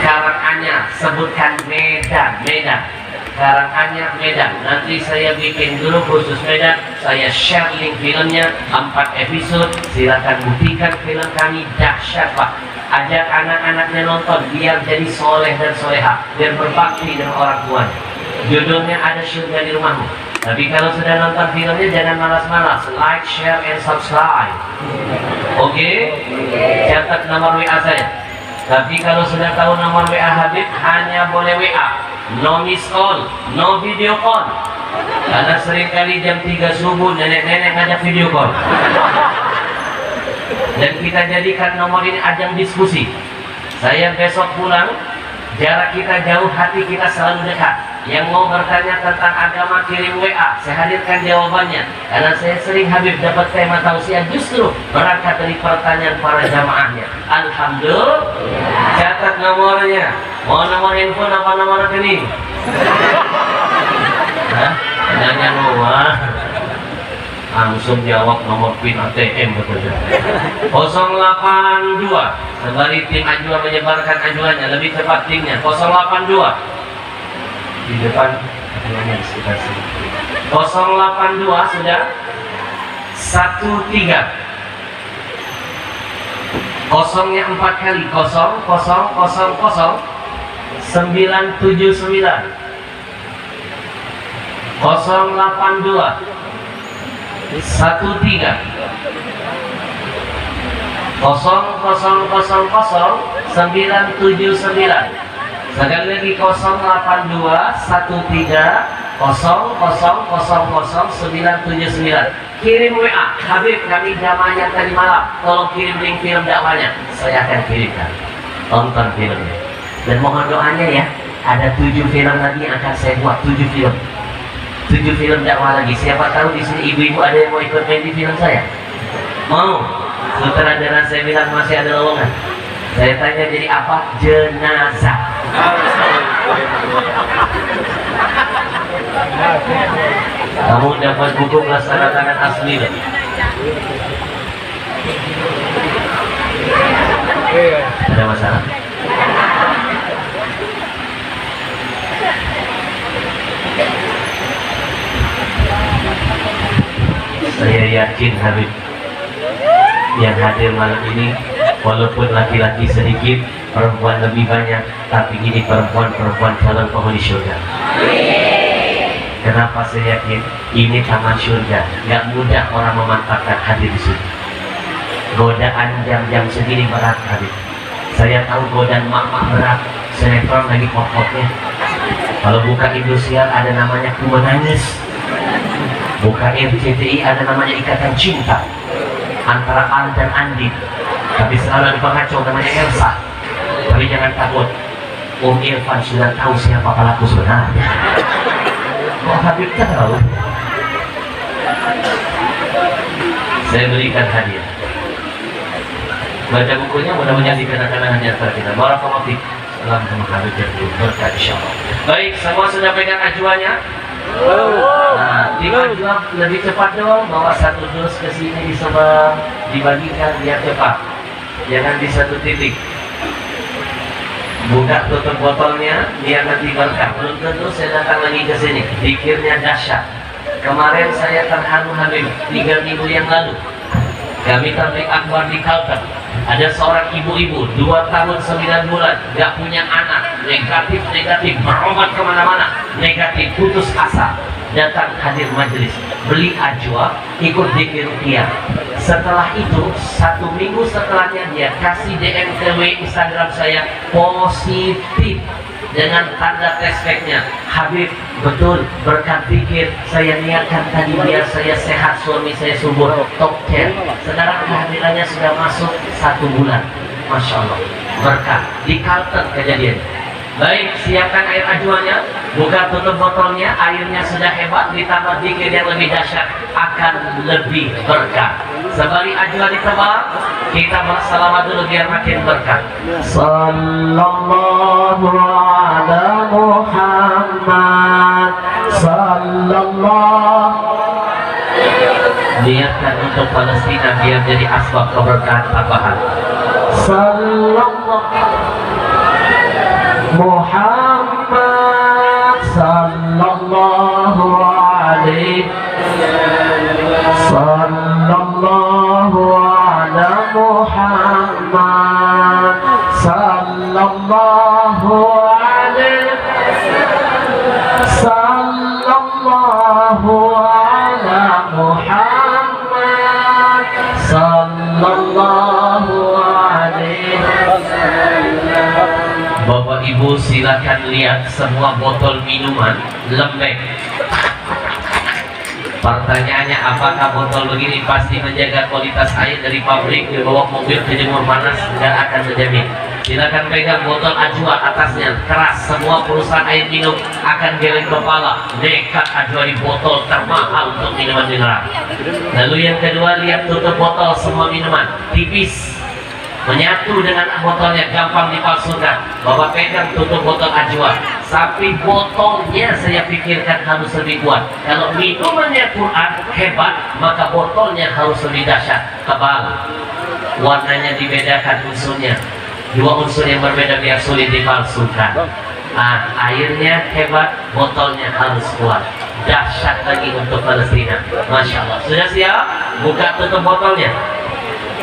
Karanganyar, sebutkan Medan. Karanganyar, Medan. Nanti saya bikin dulu khusus Medan. Saya share link filmnya 4 episode. Silakan buktikan film kami dahsyat Pak. Ajak anak-anaknya nonton biar jadi soleh dan soleha, biar berbakti dengan orang tuanya. Judulnya Ada Surga di Rumahmu. Tapi kalau sudah nonton filmnya jangan malas-malas. Like, share, and subscribe. Oke? Catat nomor WA saya. Tapi kalau sudah tahu nomor WA Habib, hanya boleh WA, no miss call, no video call. Karena seringkali jam 3 subuh nenek-nenek ngajak video call. Dan kita jadikan nomor ini ajang diskusi. Saya besok pulang, jarak kita jauh, hati kita selalu dekat. Yang mau bertanya tentang agama kirim WA, saya hadirkan jawabannya. Karena saya sering Habib dapat tema tausiah justru berangkat dari pertanyaan para jamaahnya. Alhamdulillah. Catat nomornya. Mau nomor handphone apa nomor rekening? Hah? Nanya nomor. Langsung jawab nomor PIN ATM betul. 082. Sembari tim Ajwa menyebarkan ajuannya, lebih cepat timnya. 082. Di depan ajuannya di sekitar sini. 082 sudah. 13. Kosongnya 4 kali. 0 0 0 0 979. 082 13 979. Sekali lagi 082 13 979. Kirim WA Habib kami jamaahnya tadi malam, tolong kirim link film dakwahnya. Saya akan kirimkan. Tonton filmnya. Dan mohon doanya ya. Ada 7 film lagi yang akan saya buat. 7 film. 7 film dakwah lagi. Siapa tahu di sini ibu-ibu ada yang mau ikut main di film saya? Mau? Sutradara saya bilang masih ada lowongan. Saya tanya jadi apa? Jenazah. Kamu dapat buku plus tanda tangan asli loh. Ada masalah? Saya yakin Habib yang hadir malam ini, walaupun laki-laki sedikit, perempuan lebih banyak, tapi ini perempuan-perempuan calon penghuni surga. Kenapa saya yakin? Ini taman surga. Gak mudah orang memanfaatkan hadir di sini. Godaan jam-jam segini berat Habib. Saya tahu godaan mak-mak berat. Sinetron lagi pokoknya. Kalau buka Indosiar ada namanya Ku Menangis. Buka RCTI ada namanya Ikatan Cinta antara Al dan Andi. Tapi selalu ada pengacau namanya Elsa. Tapi jangan takut, Om Irfan sudah tahu siapa pelaku sebenarnya. Kok Habib tahu? Saya berikan hadiah. Baca bukunya, mudah-mudahan dikenakan hadiah kita. Barakallahu fiik. Salam sama Habib dan berkah insyaallah. Baik, semua sudah pegang ajuannya? Nah, dijual lebih cepat dong, bawa 1 dus ke sini disebar, dibagikan biar cepat. Jangan di satu titik. Buka tutup botolnya, biar nanti berkah. Belum tentu saya datang lagi ke sini. Pikirnya dahsyat. Kemarin saya terharu Habib 3 minggu yang lalu. Kami tabligh akbar di Kalteng. Ada seorang ibu-ibu 2 tahun 9 bulan gak punya anak, negatif berobat kemana-mana, negatif, putus asa, datang hadir majelis, beli ajwa, ikut zikir ruqyah. Setelah itu 1 minggu setelahnya dia kasih DM ke Instagram saya positif dengan tanda tespeknya. Habib, betul berkat pikir saya niatkan tadi biar saya sehat, suami saya subur, top 10. Sekarang kehamilannya sudah masuk 1 bulan. Masya Allah, berkah di Kalteng kejadian. Baik, siapkan air ajuannya, buka tutup botolnya, airnya sudah hebat, ditambah zikir yang lebih dahsyat, akan lebih berkah. Sebalik ajuan ditebal, kita bersalawat dulu biar makin berkah. Sallallahu ala Muhammad, sallallahu. Niatkan untuk Palestina biar jadi asbab keberkahan tambahan. Sallallahu Muhammad sallallahu alaihi sallallahu ala Muhammad sallallahu alaihi sallallahu ala Muhammad sallallahu alaihi. Bapak Ibu silakan lihat semua botol minuman lembek. Pertanyaannya, apakah botol begini pasti menjaga kualitas air dari pabrik dibawa mobil ke jemur panas? Tidak akan menjamin. Silakan pegang botol Ajwa, atasnya keras. Semua perusahaan air minum akan geleng kepala. Nekat Ajwa di botol termahal untuk minuman mineral. Lalu yang kedua, lihat tutup botol semua minuman tipis, menyatu dengan botolnya, gampang dipalsukan. Bapak pegang tutup botol Ajwa, tapi botolnya saya pikirkan harus lebih kuat. Kalau minumannya Quran hebat, maka botolnya harus lebih dahsyat, tebal. Warnanya dibedakan unsurnya, 2 unsur yang berbeda biar sulit dipalsukan. Airnya hebat, botolnya harus kuat, dahsyat lagi untuk Palestina. Masya Allah. Sudah siap? Buka tutup botolnya.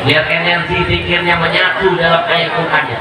Biar energi pikirnya menyatu dalam air Qurannya.